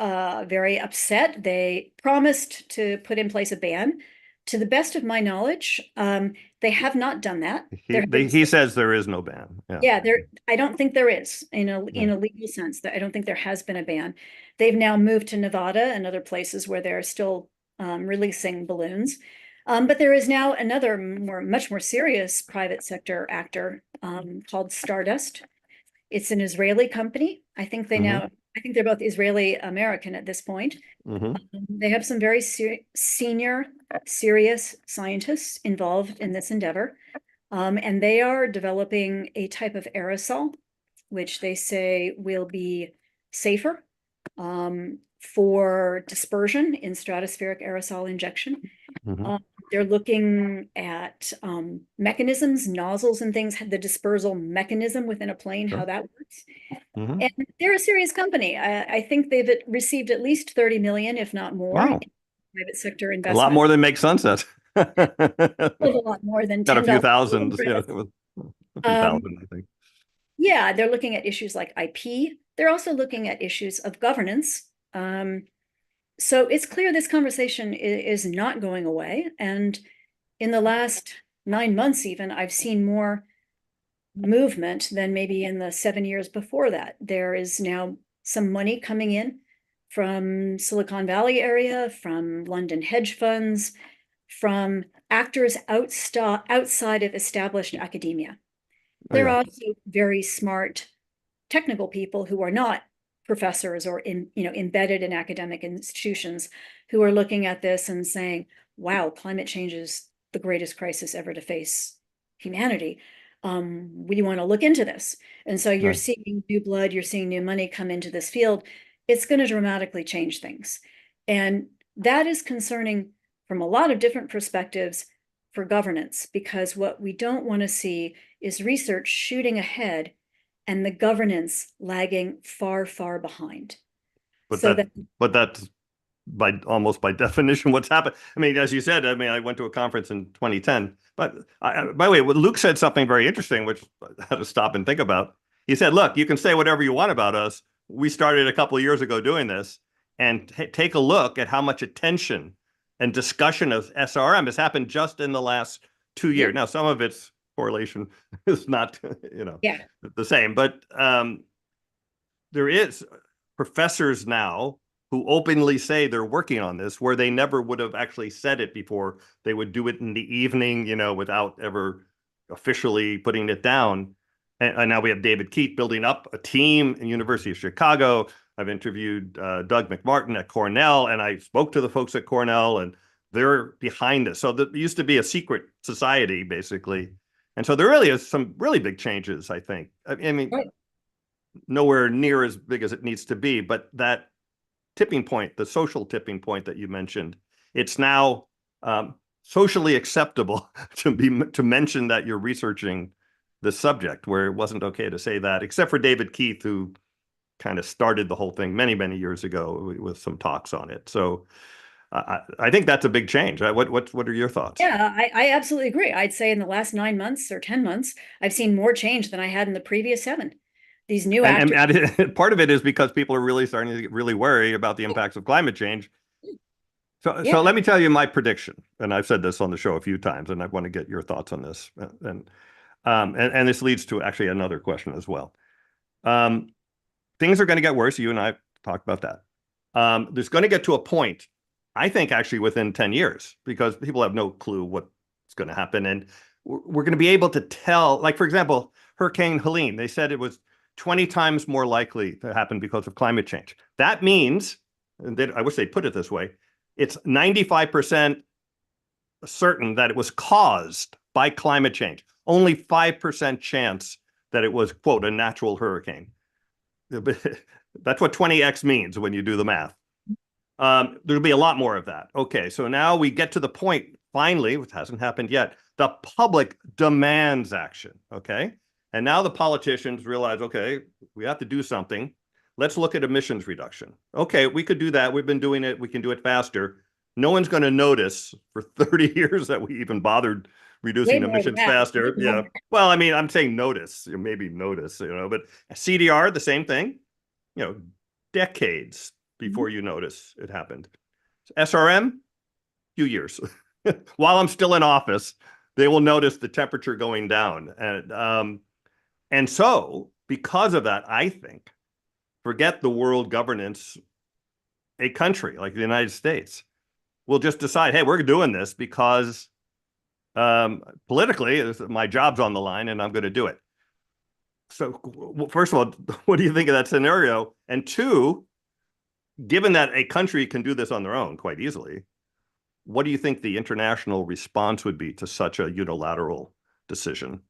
very upset. They promised to put in place a ban. To the best of my knowledge, they have not done that. He says there is no ban. Yeah, I don't think there is in a legal sense. That I don't think there has been a ban. They've now moved to Nevada and other places where they're still releasing balloons. But there is now another much more serious private sector actor called Stardust. It's an Israeli company. I think they're both Israeli American at this point. They have some very senior, serious scientists involved in this endeavor. And they are developing a type of aerosol, which they say will be safer for dispersion in stratospheric aerosol injection. They're looking at mechanisms, nozzles and things, the dispersal mechanism within a plane, how that works. And they're a serious company. I think they've received at least 30 million, if not more, in private sector investment. A lot more than makes Sunset. A lot more than got a few thousand. Yeah, a few thousand, I think. Yeah, they're looking at issues like IP. They're also looking at issues of governance. So it's clear this conversation is not going away. And in the last 9 months, even, I've seen more movement than maybe in the 7 years before that. There is now some money coming in from Silicon Valley area, from London hedge funds, from actors outside of established academia. There are also very smart technical people who are not professors or embedded in academic institutions who are looking at this and saying, wow, climate change is the greatest crisis ever to face humanity. We want to look into this. And so you're seeing new blood, you're seeing new money come into this field. It's going to dramatically change things. And that is concerning from a lot of different perspectives for governance, because what we don't want to see is research shooting ahead and the governance lagging far, far behind. But that's almost by definition what's happened. I mean, as you said, I went to a conference in 2010. But by the way, Luke said something very interesting, which I had to stop and think about. He said, look, you can say whatever you want about us. We started a couple of years ago doing this, and take a look at how much attention and discussion of SRM has happened just in the last 2 years. Now, some of its correlation is not, the same, but there is professors now who openly say they're working on this, where they never would have actually said it before. They would do it in the evening, without ever officially putting it down. And now we have David Keith building up a team in University of Chicago. I've interviewed Doug McMartin at Cornell, and I spoke to the folks at Cornell, and they're behind this. So there used to be a secret society, basically. And so there really is some really big changes, I think. I mean, nowhere near as big as it needs to be, but that tipping point, the social tipping point that you mentioned, it's now socially acceptable to mention that you're researching the subject, where it wasn't okay to say that, except for David Keith, who kind of started the whole thing many, many years ago with some talks on it. So I think that's a big change. What are your thoughts? Yeah, I absolutely agree. I'd say in the last 9 months or 10 months, I've seen more change than I had in the previous 7. These new actors. And part of it is because people are really starting to get really worried about the impacts of climate change. So let me tell you my prediction, and I've said this on the show a few times, and I want to get your thoughts on this. And this leads to actually another question as well. Things are going to get worse. You and I talked about that. There's going to get to a point, I think, actually within 10 years, because people have no clue what's going to happen. And we're going to be able to tell, like, for example, Hurricane Helene, they said it was 20 times more likely to happen because of climate change. That means, and I wish they'd put it this way, it's 95% certain that it was caused by climate change. Only 5% chance that it was, quote, a natural hurricane. That's what 20x means when you do the math. There'll be a lot more of that. Okay, so now we get to the point, finally, which hasn't happened yet, the public demands action, okay? And now the politicians realize, okay, we have to do something. let's look at emissions reduction. Okay, we could do that. We've been doing it. We can do it faster. No one's going to notice for 30 years that we even bothered Way reducing more than emissions that. faster. Yeah. Well, I mean, I'm saying notice, maybe notice, but CDR, the same thing, decades before you notice it happened. SRM, few years. While I'm still in office, they will notice the temperature going down. And so because of that, I think, forget the world governance, a country like the United States will just decide, hey, we're doing this because politically, my job's on the line and I'm going to do it. So first of all, what do you think of that scenario? And two, given that a country can do this on their own quite easily, what do you think the international response would be to such a unilateral decision?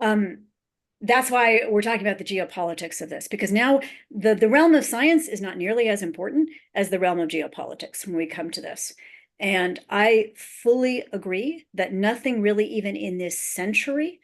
That's why we're talking about the geopolitics of this, because now the realm of science is not nearly as important as the realm of geopolitics when we come to this. And I fully agree that nothing really even in this century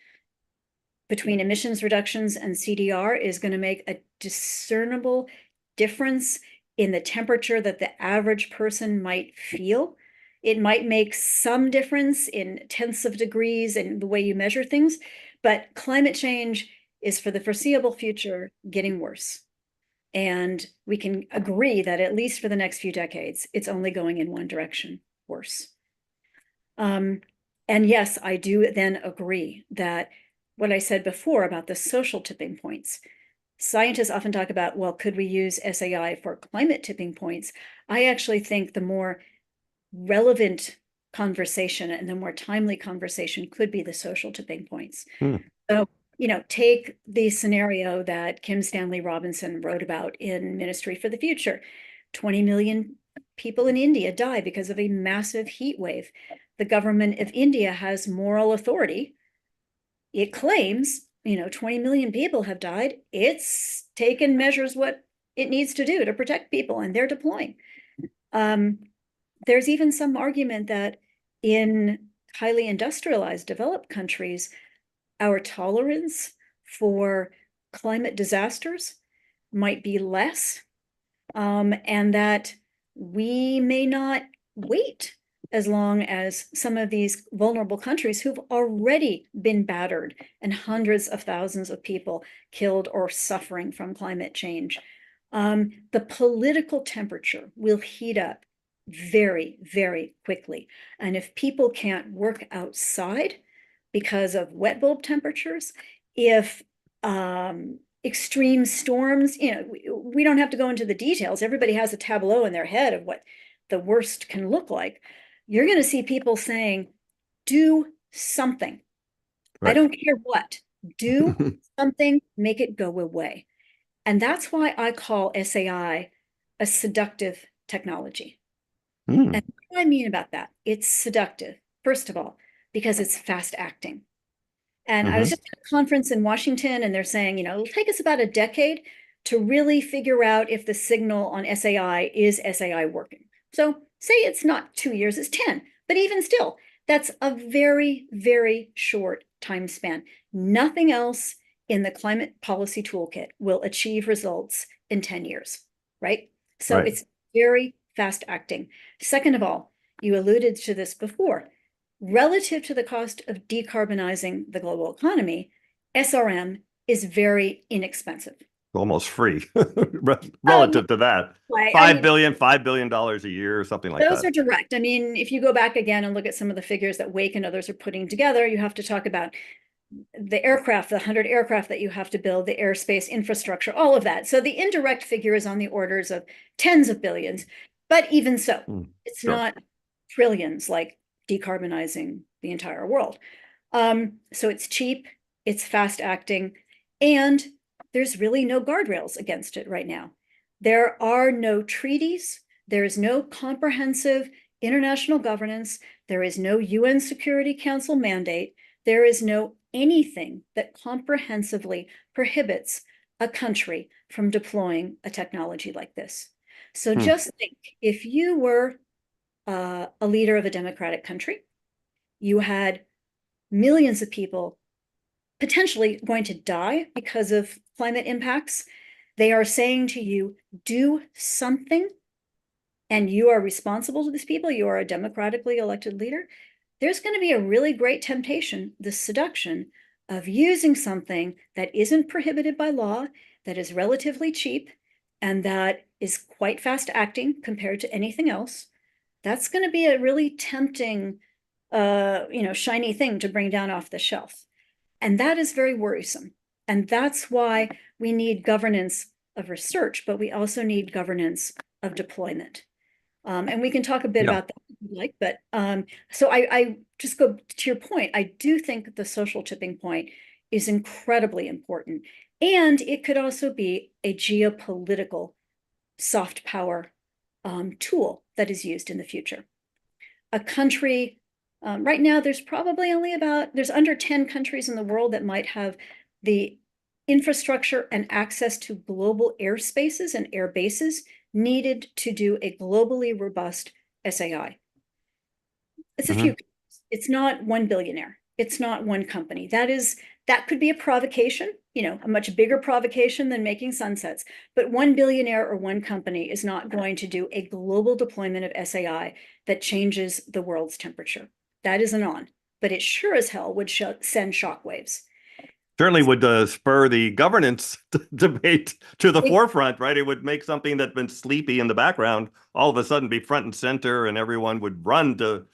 between emissions reductions and CDR is going to make a discernible difference in the temperature that the average person might feel. It might make some difference in tenths of degrees in the way you measure things, but climate change is for the foreseeable future getting worse. And we can agree that at least for the next few decades, it's only going in one direction, worse. And yes, I do then agree that what I said before about the social tipping points, scientists often talk about, well, could we use SAI for climate tipping points? I actually think the more relevant conversation and the more timely conversation could be the social tipping points. So, take the scenario that Kim Stanley Robinson wrote about in Ministry for the Future. 20 million people in India die because of a massive heat wave. The government of India has moral authority. It claims, 20 million people have died. It's taken measures what it needs to do to protect people, and they're deploying. There's even some argument that in highly industrialized developed countries, our tolerance for climate disasters might be less, and that we may not wait as long as some of these vulnerable countries who've already been battered and hundreds of thousands of people killed or suffering from climate change. The political temperature will heat up very, very quickly. And if people can't work outside because of wet bulb temperatures, if extreme storms, we don't have to go into the details. Everybody has a tableau in their head of what the worst can look like. You're going to see people saying, do something. Right. I don't care what. Do something, make it go away. And that's why I call SAI a seductive technology. And what do I mean about that? It's seductive, first of all, because it's fast acting. And I was just at a conference in Washington, and they're saying, it'll take us about a decade to really figure out if the signal on SAI is SAI working. So say it's not 2 years, it's 10, but even still, that's a very, very short time span. Nothing else in the climate policy toolkit will achieve results in 10 years, right? So it's very fast acting. Second of all, you alluded to this before, relative to the cost of decarbonizing the global economy, SRM is very inexpensive. Almost free relative to that. $5 billion a year or something like that. Those are direct. I mean, if you go back again and look at some of the figures that Wake and others are putting together, you have to talk about the aircraft, the 100 aircraft that you have to build, the airspace infrastructure, all of that. So the indirect figure is on the orders of tens of billions, but even so, it's not trillions like decarbonizing the entire world. So it's cheap, it's fast acting, and there's really no guardrails against it right now. There are no treaties. There is no comprehensive international governance. There is no UN Security Council mandate. There is no anything that comprehensively prohibits a country from deploying a technology like this. So just think, if you were a leader of a democratic country, you had millions of people potentially going to die because of climate impacts. they are saying to you, do something, and you are responsible to these people, you are a democratically elected leader, there's going to be a really great temptation, the seduction of using something that isn't prohibited by law, that is relatively cheap, and that is quite fast acting compared to anything else. That's going to be a really tempting, shiny thing to bring down off the shelf. And that is very worrisome. And that's why we need governance of research, but we also need governance of deployment. And we can talk a bit about that if you'd like, but so I just go to your point. I do think the social tipping point is incredibly important. And it could also be a geopolitical soft power tool that is used in the future. A country, right now, there's probably there's under 10 countries in the world that might have the infrastructure and access to global airspaces and air bases needed to do a globally robust SAI. It's a few. It's not one billionaire. It's not one company. That could be a provocation, a much bigger provocation than making sunsets. But one billionaire or one company is not going to do a global deployment of SAI that changes the world's temperature. That isn't on. But it sure as hell would send shockwaves. Certainly would spur the governance debate to the forefront, right? It would make something that's been sleepy in the background all of a sudden be front and center, and everyone would run to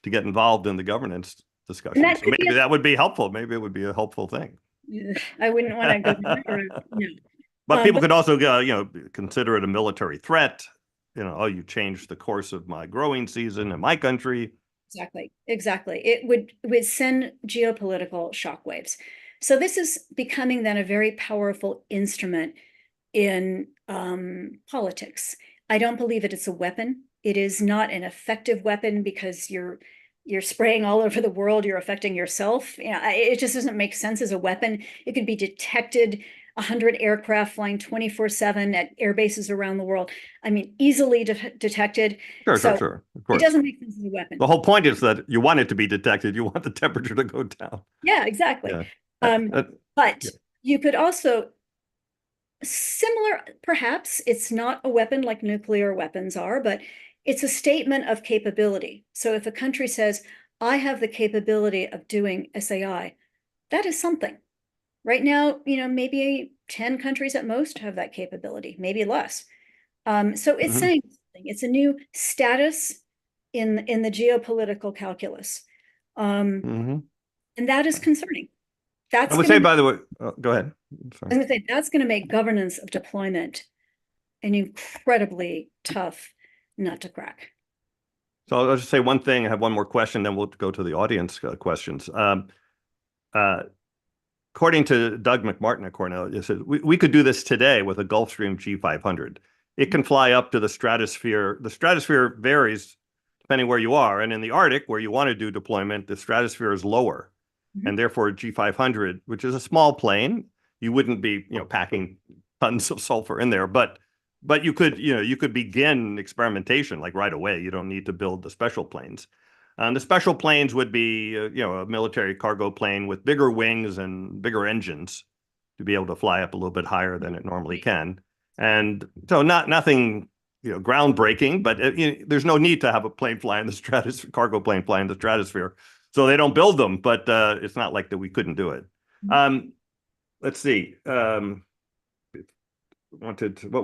get involved in the governance discussion. So maybe that would be helpful. Maybe it would be a helpful thing. I wouldn't want to go there. No. But people could also, consider it a military threat. You changed the course of my growing season in my country. Exactly. It would send geopolitical shockwaves. So this is becoming then a very powerful instrument in politics. I don't believe it's a weapon. It is not an effective weapon because you're spraying all over the world. You're affecting yourself. It just doesn't make sense as a weapon. It could be detected. 100 aircraft flying 24/7 at air bases around the world. I mean, easily detected. Sure. Of course. It doesn't make sense as a weapon. The whole point is that you want it to be detected. You want the temperature to go down. Yeah, exactly. Yeah. But you could also, similar, perhaps it's not a weapon like nuclear weapons are, but it's a statement of capability. So if a country says, I have the capability of doing SAI, that is something. Right now, maybe 10 countries at most have that capability, maybe less. So it's saying something. It's a new status in the geopolitical calculus. And that is concerning. I would say, by the way, go ahead. I was going to say, that's going to make governance of deployment an incredibly tough nut to crack. So I'll just say one thing. I have one more question, then we'll go to the audience questions. According to Doug McMartin at Cornell, it says, we could do this today with a Gulfstream G500. It can fly up to the stratosphere. The stratosphere varies depending where you are. And in the Arctic, where you want to do deployment, the stratosphere is lower. And therefore, G500, which is a small plane, you wouldn't be, packing tons of sulfur in there. But you could begin experimentation like right away. You don't need to build the special planes. The special planes would be, a military cargo plane with bigger wings and bigger engines to be able to fly up a little bit higher than it normally can. And so nothing, groundbreaking, but there's no need to have a plane fly in the stratosphere, cargo plane fly in the stratosphere. So they don't build them, but it's not like that we couldn't do it. Let's see. What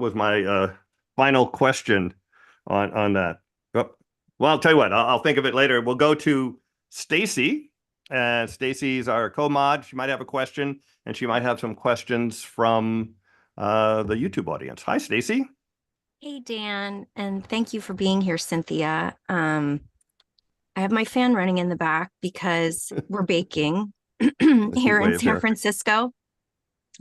was my final question on that? Well, I'll tell you what, I'll think of it later. We'll go to Stacy. Stacy's our co-mod. She might have a question, and she might have some questions from the YouTube audience. Hi, Stacy. Hey, Dan, and thank you for being here, Cynthia. I have my fan running in the back because we're baking here in San Francisco.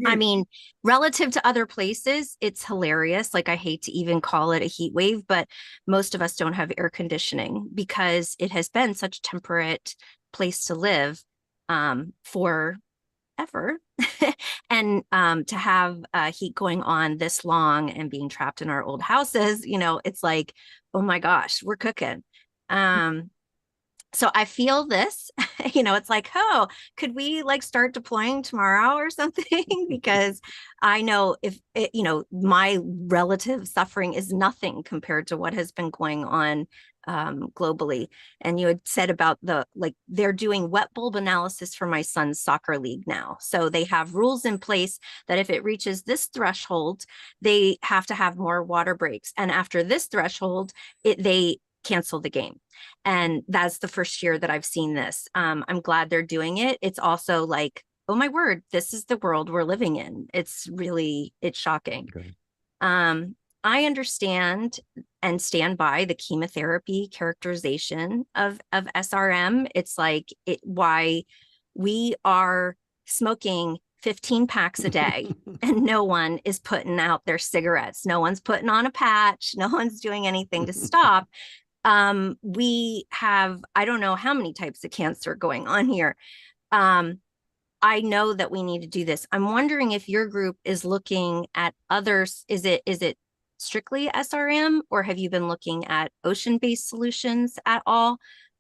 I mean, relative to other places, it's hilarious. Like, I hate to even call it a heat wave, but most of us don't have air conditioning because it has been such a temperate place to live forever. And to have heat going on this long and being trapped in our old houses, it's like, oh my gosh, we're cooking. So I feel this you know, it's like, oh, could we like start deploying tomorrow or something? Because I know if it, you know, my relative suffering is nothing compared to what has been going on globally. And you had said about the, like, they're doing wet bulb analysis for my son's soccer league now. So they have rules in place that if it reaches this threshold, they have to have more water breaks. And after this threshold, they cancel the game. And that's the first year that I've seen this. I'm glad they're doing it. It's also like, oh my word, this is the world we're living in. It's shocking. Okay. I understand and stand by the chemotherapy characterization of SRM. It's like why we are smoking 15 packs a day and no one is putting out their cigarettes. No one's putting on a patch. No one's doing anything to stop. We have, I don't know how many types of cancer going on here. I know that we need to do this. I'm wondering if your group is looking at others. Is it strictly SRM, or have you been looking at ocean-based solutions at all?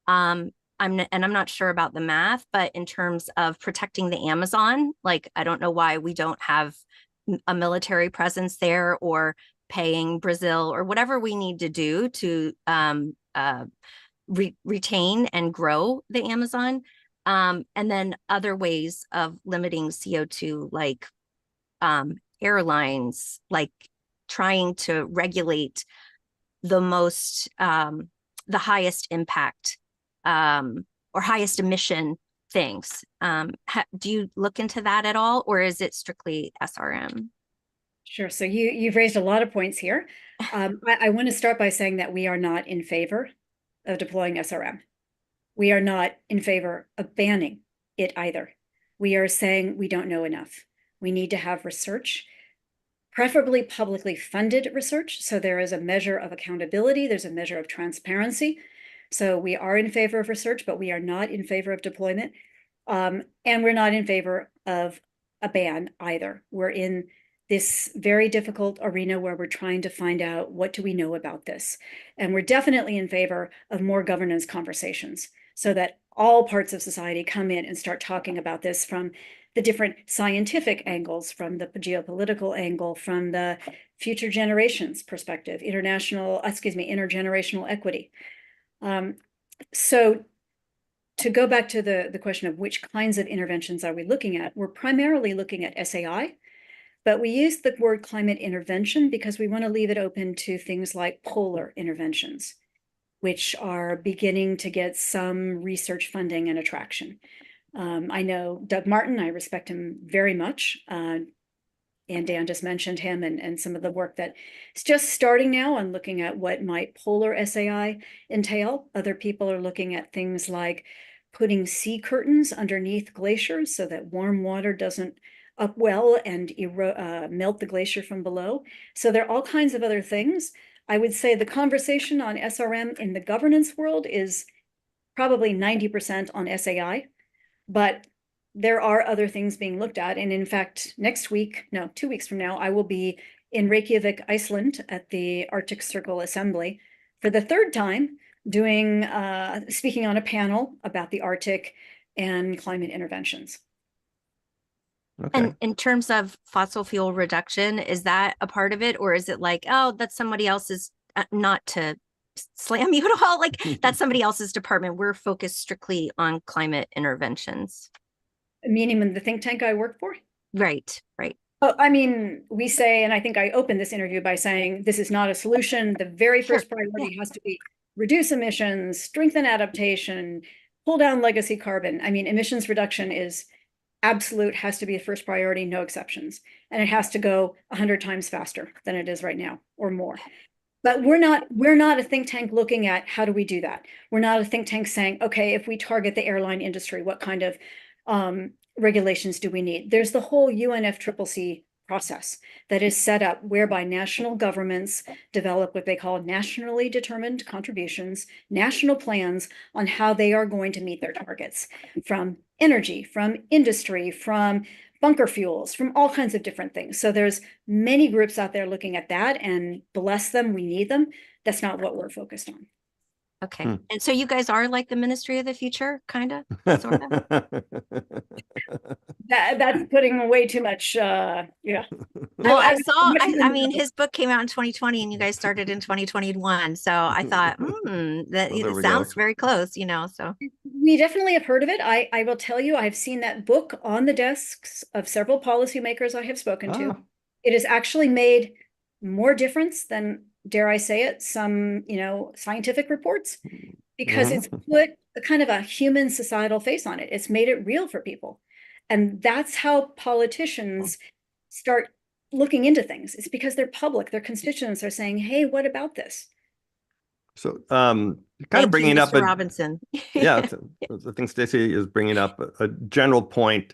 I'm not sure about the math, but in terms of protecting the Amazon, like, I don't know why we don't have a military presence there, or paying Brazil, or whatever we need to do to retain and grow the Amazon. And then other ways of limiting CO2, like airlines, like trying to regulate the most, the highest impact or highest emission things. Do you look into that at all, or is it strictly SRM? Sure. So you've raised a lot of points here. I want to start by saying that we are not in favor of deploying SRM. We are not in favor of banning it either. We are saying we don't know enough. We need to have research, preferably publicly funded research. So there is a measure of accountability. There's a measure of transparency. So we are in favor of research, but we are not in favor of deployment. And we're not in favor of a ban either. We're in this very difficult arena where we're trying to find out, what do we know about this? And we're definitely in favor of more governance conversations, so that all parts of society come in and start talking about this from the different scientific angles, from the geopolitical angle, from the future generations perspective, intergenerational equity. So to go back to the question of which kinds of interventions are we looking at, we're primarily looking at SAI, but we use the word climate intervention because we want to leave it open to things like polar interventions, which are beginning to get some research funding and attraction. I know Doug Martin, I respect him very much. And Dan just mentioned him and some of the work that is just starting now on looking at what might polar SAI entail. Other people are looking at things like putting sea curtains underneath glaciers so that warm water doesn't upwell and melt the glacier from below. So there are all kinds of other things. I would say the conversation on SRM in the governance world is probably 90% on SAI, but there are other things being looked at. And in fact, 2 weeks from now, I will be in Reykjavik, Iceland at the Arctic Circle Assembly for the third time, speaking on a panel about the Arctic and climate interventions. Okay. And in terms of fossil fuel reduction, is that a part of it? Or is it like, oh, that's somebody else's, not to slam you at all, like that's somebody else's department. We're focused strictly on climate interventions. Meaning in the think tank I work for? Right. Well, I mean, we say, and I think I opened this interview by saying, this is not a solution. The very first priority has to be reduce emissions, strengthen adaptation, pull down legacy carbon. I mean, emissions reduction is absolute, has to be the first priority, no exceptions. And it has to go 100 times faster than it is right now or more. But we're not a think tank looking at how do we do that. We're not a think tank saying, okay, if we target the airline industry, what kind of regulations do we need? There's the whole UNFCCC process that is set up whereby national governments develop what they call nationally determined contributions, national plans on how they are going to meet their targets, from energy, from industry, from bunker fuels, from all kinds of different things. So there's many groups out there looking at that, and bless them, we need them. That's not what we're focused on. Okay. Hmm. And so you guys are like the Ministry of the Future, kind of, sort of? That's putting way too much, yeah. Well, I As saw, much I as- mean, his book came out in 2020 and you guys started in 2021. So I thought, that Well, there it we go. sounds very close, so. We definitely have heard of it. I will tell you, I've seen that book on the desks of several policymakers I have spoken to. Ah. It has actually made more difference than, dare I say it, some, scientific reports, because Mhm. it's put a kind of a human societal face on it. It's made it real for people. And that's how politicians start looking into things. It's because they're public, their constituents are saying, hey, what about this? So, kind Thank of bringing you, up Mr. Robinson. yeah, I think Stacey is bringing up a general point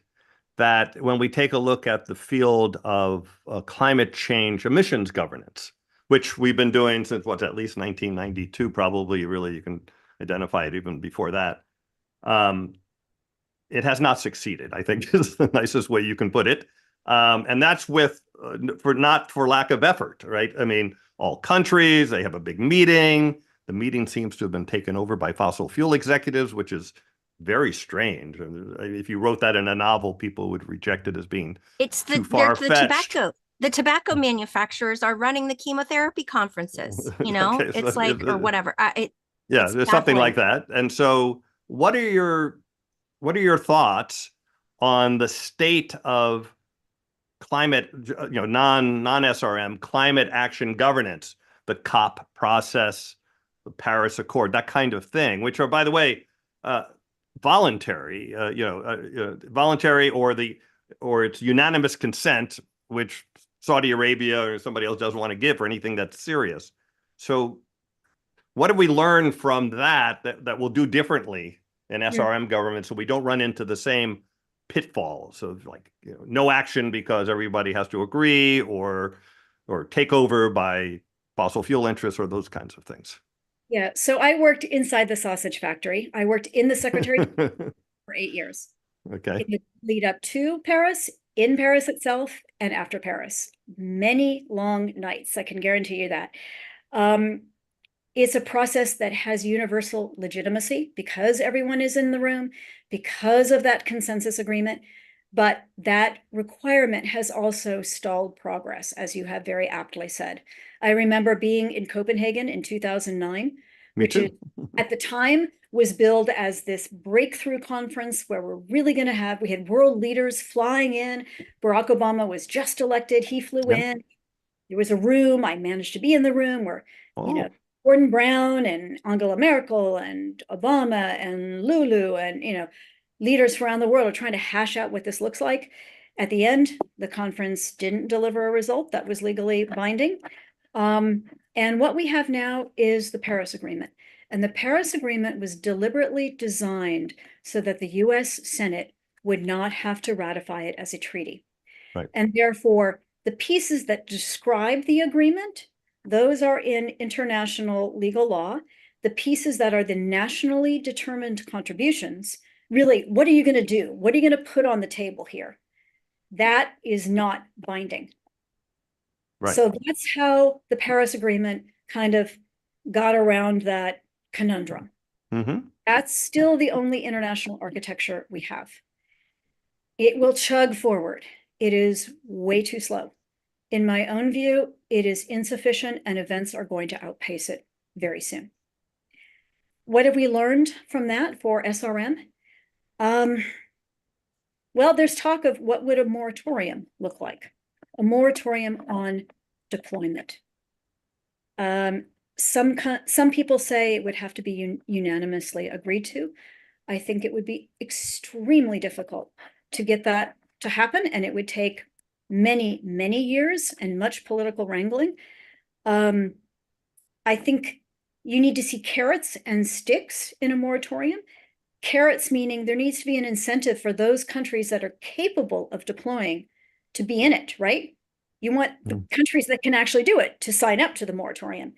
that when we take a look at the field of climate change emissions governance, which we've been doing since at least 1992, probably, really, you can identify it even before that. It has not succeeded, I think is the nicest way you can put it. And that's not for lack of effort, right? I mean, all countries, they have a big meeting. The meeting seems to have been taken over by fossil fuel executives, which is very strange. If you wrote that in a novel, people would reject it as being too far-fetched. The tobacco manufacturers are running the chemotherapy conferences, Okay, so it's like, or whatever. yeah, It's there's something baffling. like that. And so what are your thoughts on the state of climate, non-SRM climate action governance, the COP process, the Paris Accord, that kind of thing, which are, by the way, voluntary, voluntary or it's unanimous consent, which Saudi Arabia or somebody else doesn't want to give for anything that's serious. So what have we learned from that we'll do differently in SRM government so we don't run into the same pitfalls of no action because everybody has to agree or take over by fossil fuel interests or those kinds of things? Yeah, so I worked inside the sausage factory. I worked in the Secretary for 8 years. Okay. In the lead up to Paris, in Paris itself, and after Paris. Many long nights, I can guarantee you that. It's a process that has universal legitimacy because everyone is in the room, because of that consensus agreement. But that requirement has also stalled progress, as you have very aptly said. I remember being in Copenhagen in 2009, Me too. at the time was billed as this breakthrough conference where we're really going to we had world leaders flying in. Barack Obama was just elected. He flew in. There was a room. I managed to be in the room where, Gordon Brown and Angela Merkel and Obama and Lulu and, leaders from around the world are trying to hash out what this looks like. At the end, the conference didn't deliver a result that was legally binding. And what we have now is the Paris Agreement. And the Paris Agreement was deliberately designed so that the US Senate would not have to ratify it as a treaty. Right. And therefore, the pieces that describe the agreement, those are in international legal law. The pieces that are the nationally determined contributions, really, what are you going to do? What are you going to put on the table here? That is not binding. Right. So that's how the Paris Agreement kind of got around that conundrum. Mm-hmm. That's still the only international architecture we have. It will chug forward. It is way too slow. In my own view, it is insufficient and events are going to outpace it very soon. What have we learned from that for SRM? Well, there's talk of what would a moratorium look like? A moratorium on deployment. Some people say it would have to be unanimously agreed to. I think it would be extremely difficult to get that to happen, and it would take many, many years and much political wrangling. I think you need to see carrots and sticks in a moratorium. Carrots meaning there needs to be an incentive for those countries that are capable of deploying to be in it, right? You want the countries that can actually do it to sign up to the moratorium.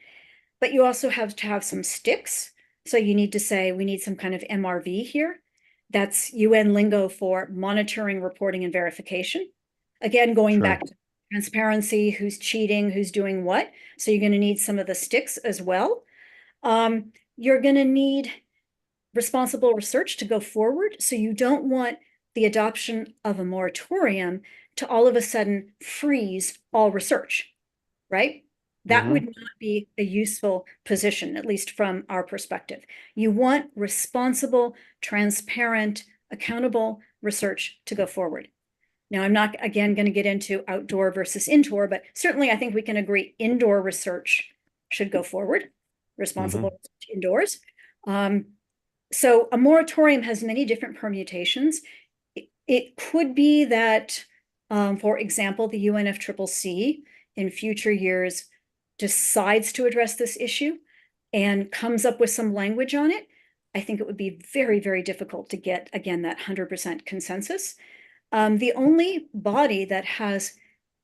But you also have to have some sticks. So you need to say, we need some kind of MRV here. That's UN lingo for monitoring, reporting, and verification. Again, going back to transparency, who's cheating, who's doing what. So you're going to need some of the sticks as well. you're going to need responsible research to go forward. So you don't want the adoption of a moratorium to all of a sudden freeze all research, right? That would not be a useful position, at least from our perspective. You want responsible, transparent, accountable research to go forward. Now, I'm not, again, going to get into outdoor versus indoor, but certainly I think we can agree indoor research should go forward, responsible research indoors. So a moratorium has many different permutations. It could be that, for example, the UNFCCC in future years decides to address this issue and comes up with some language on it. I think it would be very, very difficult to get, again, that 100% consensus. The only body that has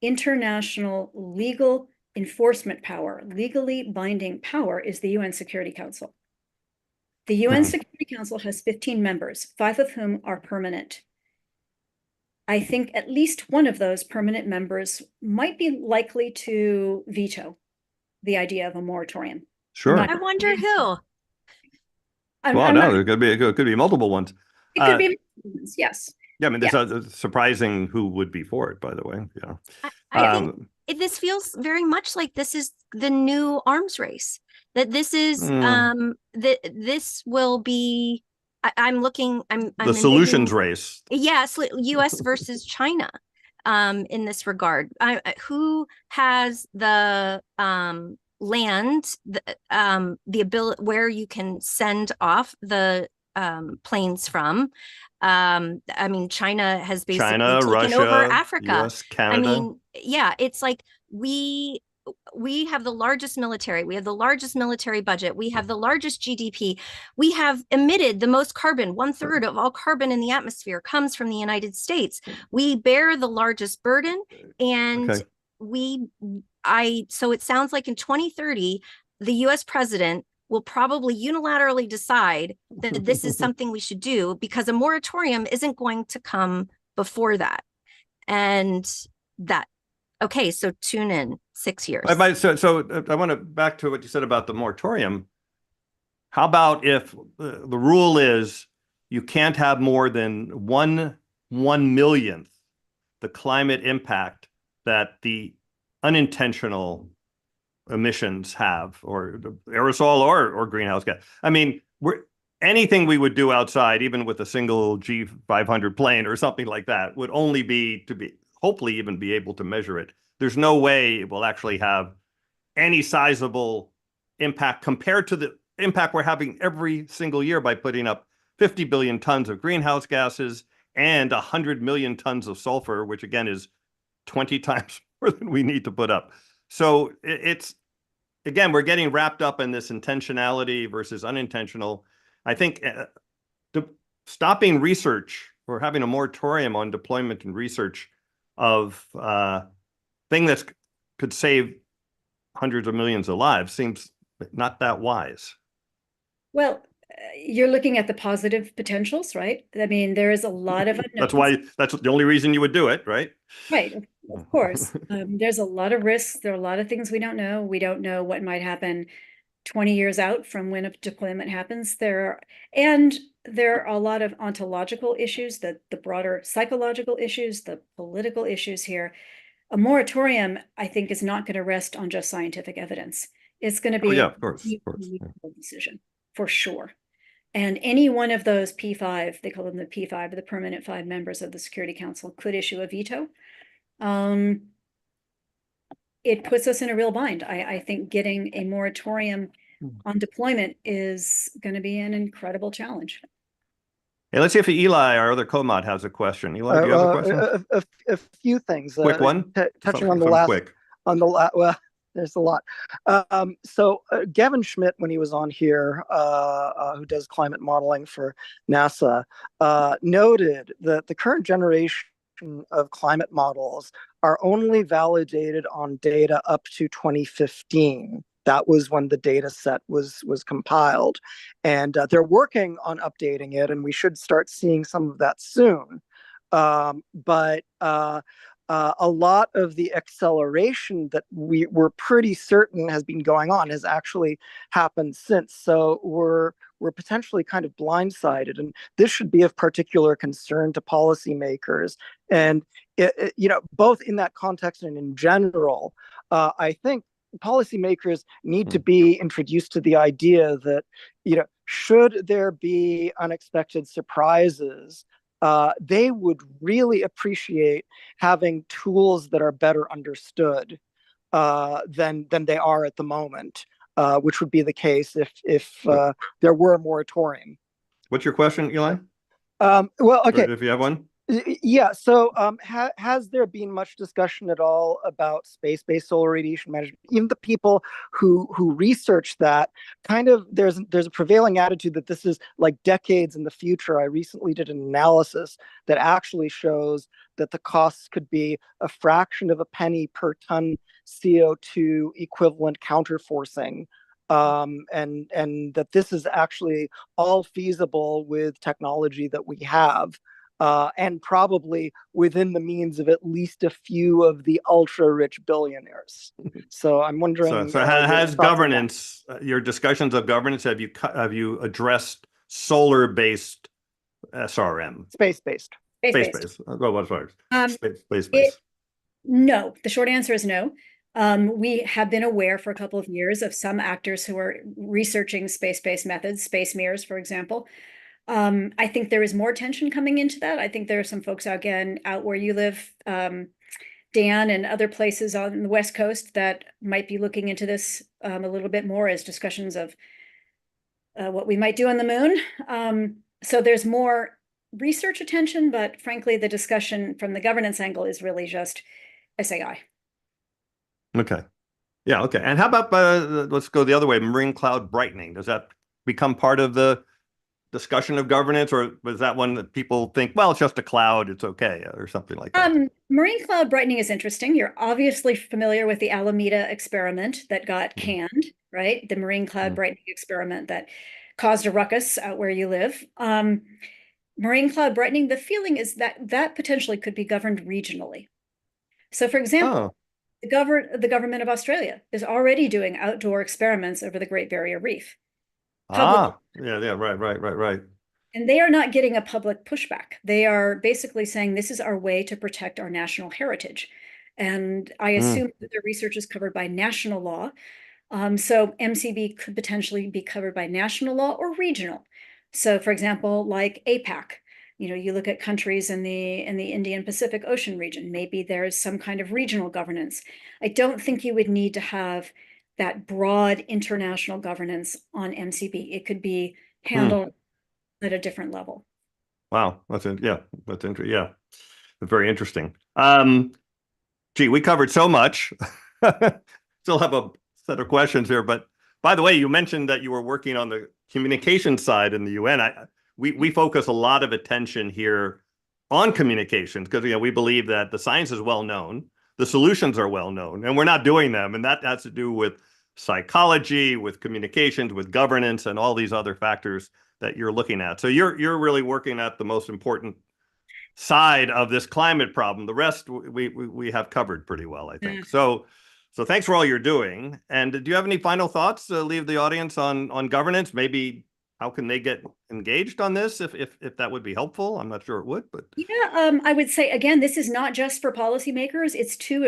international legal enforcement power, legally binding power, is the UN Security Council. The UN Security Council has 15 members, 5 of whom are permanent. I think at least one of those permanent members might be likely to veto the idea of a moratorium. Sure. I wonder who. Well, no, there could be multiple ones. It could be, yes. Yeah, I mean, it's surprising who would be for it, by the way. Yeah. I think this feels very much like this is the new arms race. That this is that this will be. I'm the solutions race. Yes, U.S. versus China. In this regard, who has the land, the ability where you can send off the planes from. I mean, China has basically taken Russia, over Africa. US, Canada. I mean, yeah, it's like we have the largest military. We have the largest military budget. We have the largest GDP. We have emitted the most carbon. 1/3 of all carbon in the atmosphere comes from the United States. We bear the largest burden. And so it sounds like in 2030, the US president will probably unilaterally decide that this is something we should do, because a moratorium isn't going to come before that. And that, okay, so tune in 6 years. So I want to back to what you said about the moratorium. How about if the rule is you can't have more than 1/1,000,000th the climate impact that the unintentional emissions have, or aerosol or greenhouse gas. I mean, anything we would do outside, even with a single G500 plane or something like that, would only be hopefully even be able to measure it. There's no way it will actually have any sizable impact compared to the impact we're having every single year by putting up 50 billion tons of greenhouse gases and 100 million tons of sulfur, which again is 20 times more than we need to put up. So again, we're getting wrapped up in this intentionality versus unintentional. I think stopping research or having a moratorium on deployment and research of thing that could save hundreds of millions of lives seems not that wise. Well, you're looking at the positive potentials, right? I mean, there is a lot of unknowns. That's the only reason you would do it, right? Right, of course. There's a lot of risks. There are a lot of things we don't know. We don't know what might happen 20 years out from when a deployment happens. There are a lot of ontological issues, the broader psychological issues, the political issues here. A moratorium, I think, is not going to rest on just scientific evidence. It's going to be of course. a decision, for sure. And any one of those P5, they call them the P5, the permanent 5 members of the Security Council, could issue a veto. It puts us in a real bind. I think getting a moratorium on deployment is going to be an incredible challenge. Hey, let's see if Eli, our other co-mod, has a question. Eli, do you have a question? A few things. Quick one. Touching on the last. Well, there's a lot. So Gavin Schmidt, when he was on here, who does climate modeling for NASA, noted that the current generation of climate models are only validated on data up to 2015. That was when the data set was compiled. And they're working on updating it, and we should start seeing some of that soon. But a lot of the acceleration that we were pretty certain has been going on has actually happened since. So we're potentially kind of blindsided, and this should be of particular concern to policymakers. And both in that context and in general, I think policymakers need to be introduced to the idea that should there be unexpected surprises, they would really appreciate having tools that are better understood than they are at the moment, which would be the case if there were a moratorium. What's your question, Eli? Well, okay. Or if you have one. Yeah. So, has there been much discussion at all about space-based solar radiation management? Even the people who research that, kind of, there's a prevailing attitude that this is like decades in the future. I recently did an analysis that actually shows that the costs could be a fraction of a penny per ton CO2 equivalent counterforcing. And that this is actually all feasible with technology that we have. And probably within the means of at least a few of the ultra-rich billionaires. So I'm wondering. So has governance, your discussions of governance, have you addressed solar-based SRM? Space-based. Space-based. Oh, what's space-based? No, the short answer is no. We have been aware for a couple of years of some actors who are researching space-based methods, space mirrors, for example. I think there is more attention coming into that. I think there are some folks out where you live, Dan, and other places on the West Coast that might be looking into this a little bit more as discussions of what we might do on the moon. So there's more research attention, but frankly, the discussion from the governance angle is really just SAI. Okay. Yeah, okay. And how about, let's go the other way, marine cloud brightening? Does that become part of the discussion of governance, or was that one that people think, well, it's just a cloud, it's okay, or something like that? Marine cloud brightening is interesting. You're obviously familiar with the Alameda experiment that got canned, right? The marine cloud brightening experiment that caused a ruckus out where you live. Marine cloud brightening, the feeling is that potentially could be governed regionally. So, for example, the government of Australia is already doing outdoor experiments over the Great Barrier Reef. Yeah, right. And they are not getting a public pushback. They are basically saying this is our way to protect our national heritage. And I assume that their research is covered by national law. So MCB could potentially be covered by national law or regional. So, for example, like APAC, you look at countries in the Indian Pacific Ocean region, maybe there's some kind of regional governance. I don't think you would need to have that broad international governance on MCB. It could be handled at a different level. Wow, that's interesting. Yeah, very interesting. Gee, we covered so much. Still have a set of questions here, but by the way, you mentioned that you were working on the communication side in the UN. We focus a lot of attention here on communications because we believe that the science is well known, the solutions are well known, and we're not doing them, and that has to do with psychology, with communications, with governance, and all these other factors that you're looking at. So you're really working at the most important side of this climate problem. The rest we have covered pretty well, I think. So thanks for all you're doing. And do you have any final thoughts to leave the audience on governance? Maybe how can they get engaged on this if that would be helpful? I'm not sure it would, but yeah, I would say again, this is not just for policymakers. It's too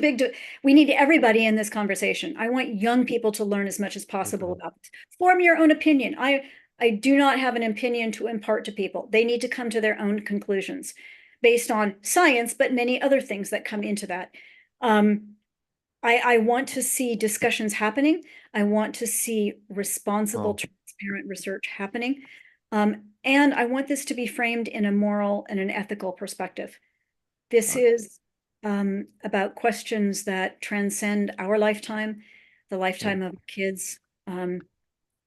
big to. We need everybody in this conversation. I want young people to learn as much as possible about this. Form your own opinion. I do not have an opinion to impart to people. They need to come to their own conclusions based on science, but many other things that come into that. I want to see discussions happening. I want to see responsible, transparent research happening. And I want this to be framed in a moral and an ethical perspective. This is about questions that transcend our lifetime, the lifetime of kids.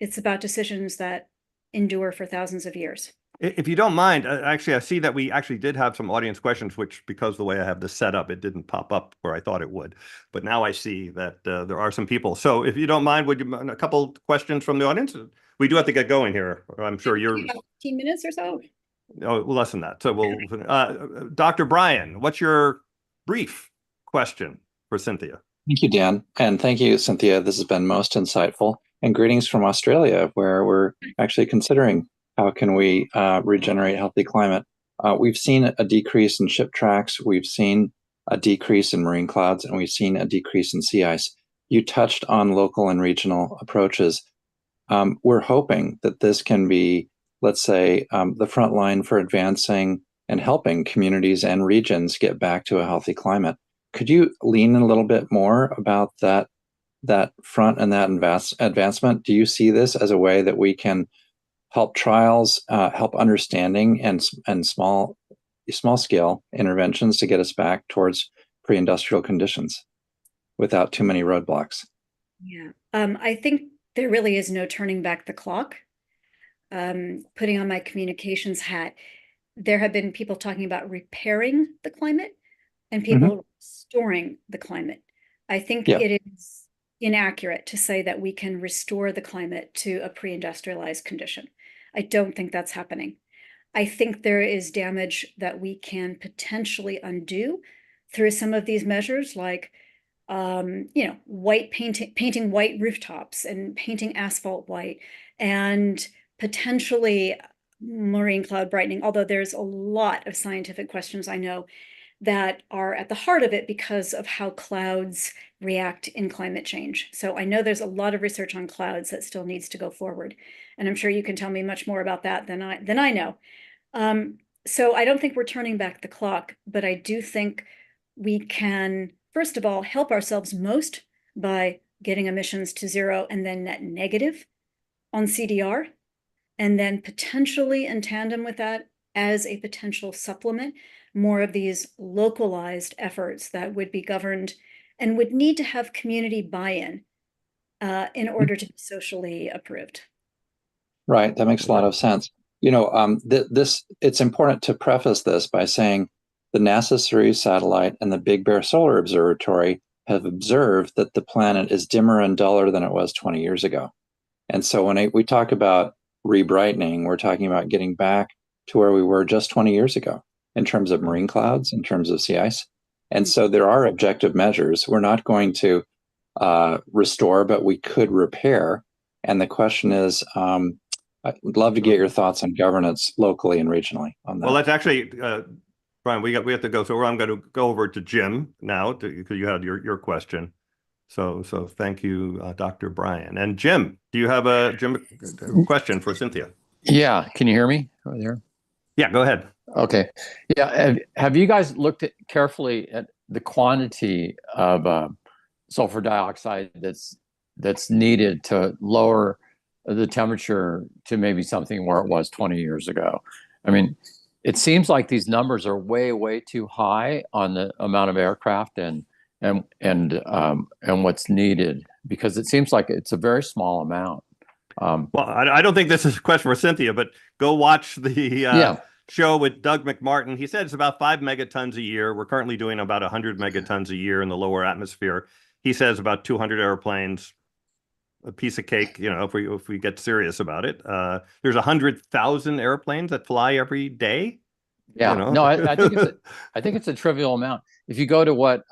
It's about decisions that endure for thousands of years. If you don't mind, actually, I see that we actually did have some audience questions, which because of the way I have this set up, it didn't pop up where I thought it would. But now I see that there are some people. So if you don't mind, would you a couple questions from the audience? We do have to get going here. I'm sure you're 15 minutes or so. Oh, less than that. So we'll Dr. Brian, what's your brief question for Cynthia. Thank you, Dan. And thank you, Cynthia. This has been most insightful. And greetings from Australia, where we're actually considering how can we regenerate healthy climate. We've seen a decrease in ship tracks. We've seen a decrease in marine clouds, and we've seen a decrease in sea ice. You touched on local and regional approaches. We're hoping that this can be, let's say, the front line for advancing and helping communities and regions get back to a healthy climate. Could you lean a little bit more about that front and that advancement? Do you see this as a way that we can help trials, help understanding, and small scale interventions to get us back towards pre-industrial conditions without too many roadblocks? Yeah, I think there really is no turning back the clock. Putting on my communications hat, there have been people talking about repairing the climate and people restoring the climate. I think it is inaccurate to say that we can restore the climate to a pre-industrialized condition. I don't think that's happening. I think there is damage that we can potentially undo through some of these measures, like white painting white rooftops and painting asphalt white, and potentially marine cloud brightening, although there's a lot of scientific questions I know that are at the heart of it because of how clouds react in climate change. So I know there's a lot of research on clouds that still needs to go forward. And I'm sure you can tell me much more about that than I know. So I don't think we're turning back the clock, but I do think we can, first of all, help ourselves most by getting emissions to zero and then net negative on CDR. And then potentially in tandem with that, as a potential supplement, more of these localized efforts that would be governed and would need to have community buy-in in order to be socially approved. Right, that makes a lot of sense. It's important to preface this by saying the NASA Ceres satellite and the Big Bear Solar Observatory have observed that the planet is dimmer and duller than it was 20 years ago. And so when we talk about rebrightening, we're talking about getting back to where we were just 20 years ago in terms of marine clouds, in terms of sea ice. And so there are objective measures. We're not going to restore, but we could repair. And the question is, I'd love to get your thoughts on governance locally and regionally on that. Well, that's actually, Brian, we have to go. So I'm going to go over to Jim now because you had your question. So thank you, Dr. Brian. And Jim, do you have a question for Cynthia? Yeah, can you hear me over there? Yeah, go ahead. Okay. Yeah, have you guys looked carefully at the quantity of sulfur dioxide that's needed to lower the temperature to maybe something where it was 20 years ago? I mean, it seems like these numbers are way too high on the amount of aircraft and what's needed, because it seems like it's a very small amount. Well, I don't think this is a question for Cynthia, but go watch the show with Doug McMartin. He said it's about 5 megatons a year. We're currently doing about 100 megatons a year in the lower atmosphere. He says about 200 airplanes, a piece of cake, if we get serious about it. There's 100,000 airplanes that fly every day. Yeah, no, I think it's a trivial amount. If you go to what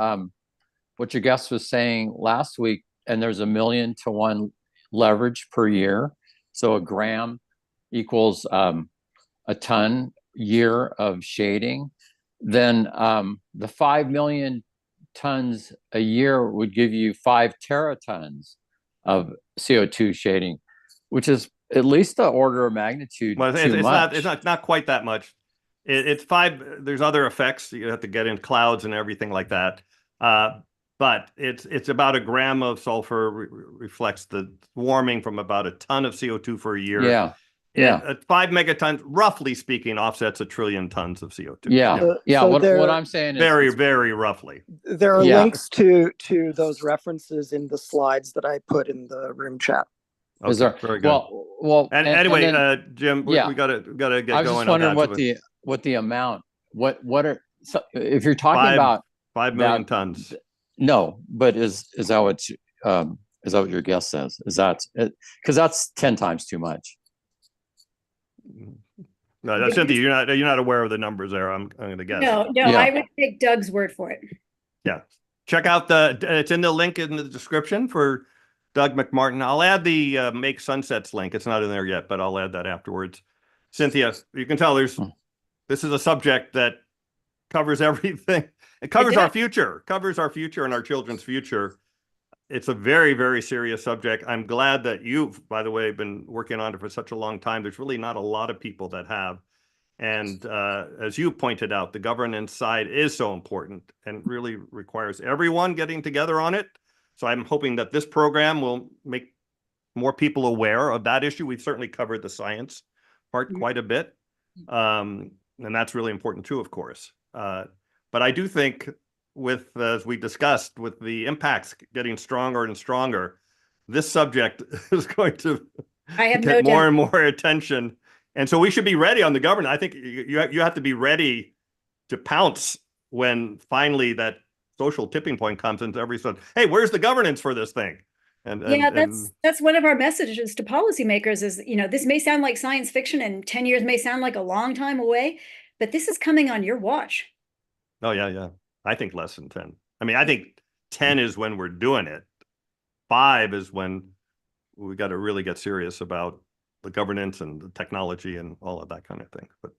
your guest was saying last week, and there's 1,000,000 to 1 leverage per year. So a gram equals a ton year of shading. Then the 5 million tons a year would give you 5 teratons of CO2 shading, which is at least the order of magnitude too much. It's not quite that much. It's 5. There's other effects. You have to get in clouds and everything like that. But it's about a gram of sulfur reflects the warming from about a ton of CO2 for a year. Yeah. 5 megatons, roughly speaking, offsets 1 trillion tons of CO2. So what I'm saying is very roughly. There are links to those references in the slides that I put in the room chat. Okay, is there, very good. Well, anyway, and then, Jim, we gotta get going. I was just wondering what the amount. What are if you're talking about 5 million tons? No, but is that what your guest says? Is that because that's 10 times too much? No, Cynthia, you're not aware of the numbers there. I'm going to guess. No, I would take Doug's word for it. Yeah. Check out it's in the link in the description for Doug McMartin. I'll add the Make Sunsets link. It's not in there yet, but I'll add that afterwards. Cynthia, you can tell this is a subject that covers everything. It covers our future, and our children's future. It's a very, very serious subject. I'm glad that you've, by the way, been working on it for such a long time. There's really not a lot of people that have. And as you pointed out, the governance side is so important and really requires everyone getting together on it. So I'm hoping that this program will make more people aware of that issue. We've certainly covered the science part quite a bit. And that's really important too, of course. But I do think as we discussed, with the impacts getting stronger and stronger, this subject is going to get more and more attention. And so we should be ready on the government. I think you have to be ready to pounce when finally that social tipping point comes into every sudden, hey, where's the governance for this thing? That's one of our messages to policymakers is, this may sound like science fiction and 10 years may sound like a long time away, but this is coming on your watch. Oh, yeah. I think less than 10. I mean, I think 10 is when we're doing it. 5 is when we got to really get serious about the governance and the technology and all of that kind of thing. But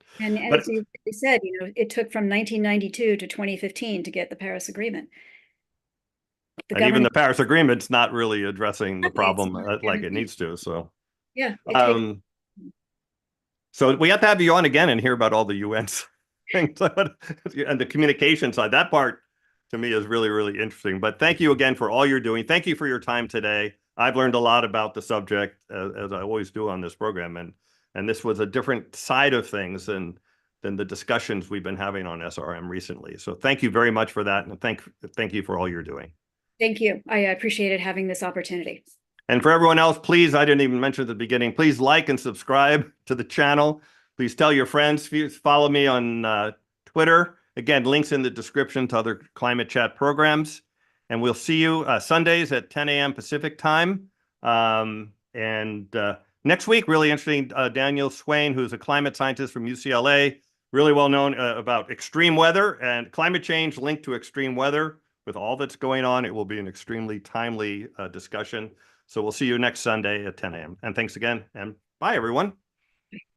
as you said, it took from 1992 to 2015 to get the Paris Agreement. And even the Paris Agreement's not really addressing the problem like it needs to. So yeah. So we have to have you on again and hear about all the UN's things and the communication side. That part to me is really, really interesting. But thank you again for all you're doing. Thank you for your time today. I've learned a lot about the subject, as I always do on this program. And this was a different side of things than the discussions we've been having on SRM recently. So thank you very much for that. And thank you for all you're doing. Thank you. I appreciated having this opportunity. And for everyone else, please, I didn't even mention at the beginning, please like and subscribe to the channel. Please tell your friends, follow me on Twitter. Again, links in the description to other climate chat programs. And we'll see you Sundays at 10 a.m. Pacific time. Next week, really interesting, Daniel Swain, who's a climate scientist from UCLA, really well known about extreme weather and climate change linked to extreme weather. With all that's going on, it will be an extremely timely discussion. So we'll see you next Sunday at 10 a.m. And thanks again, and bye, everyone.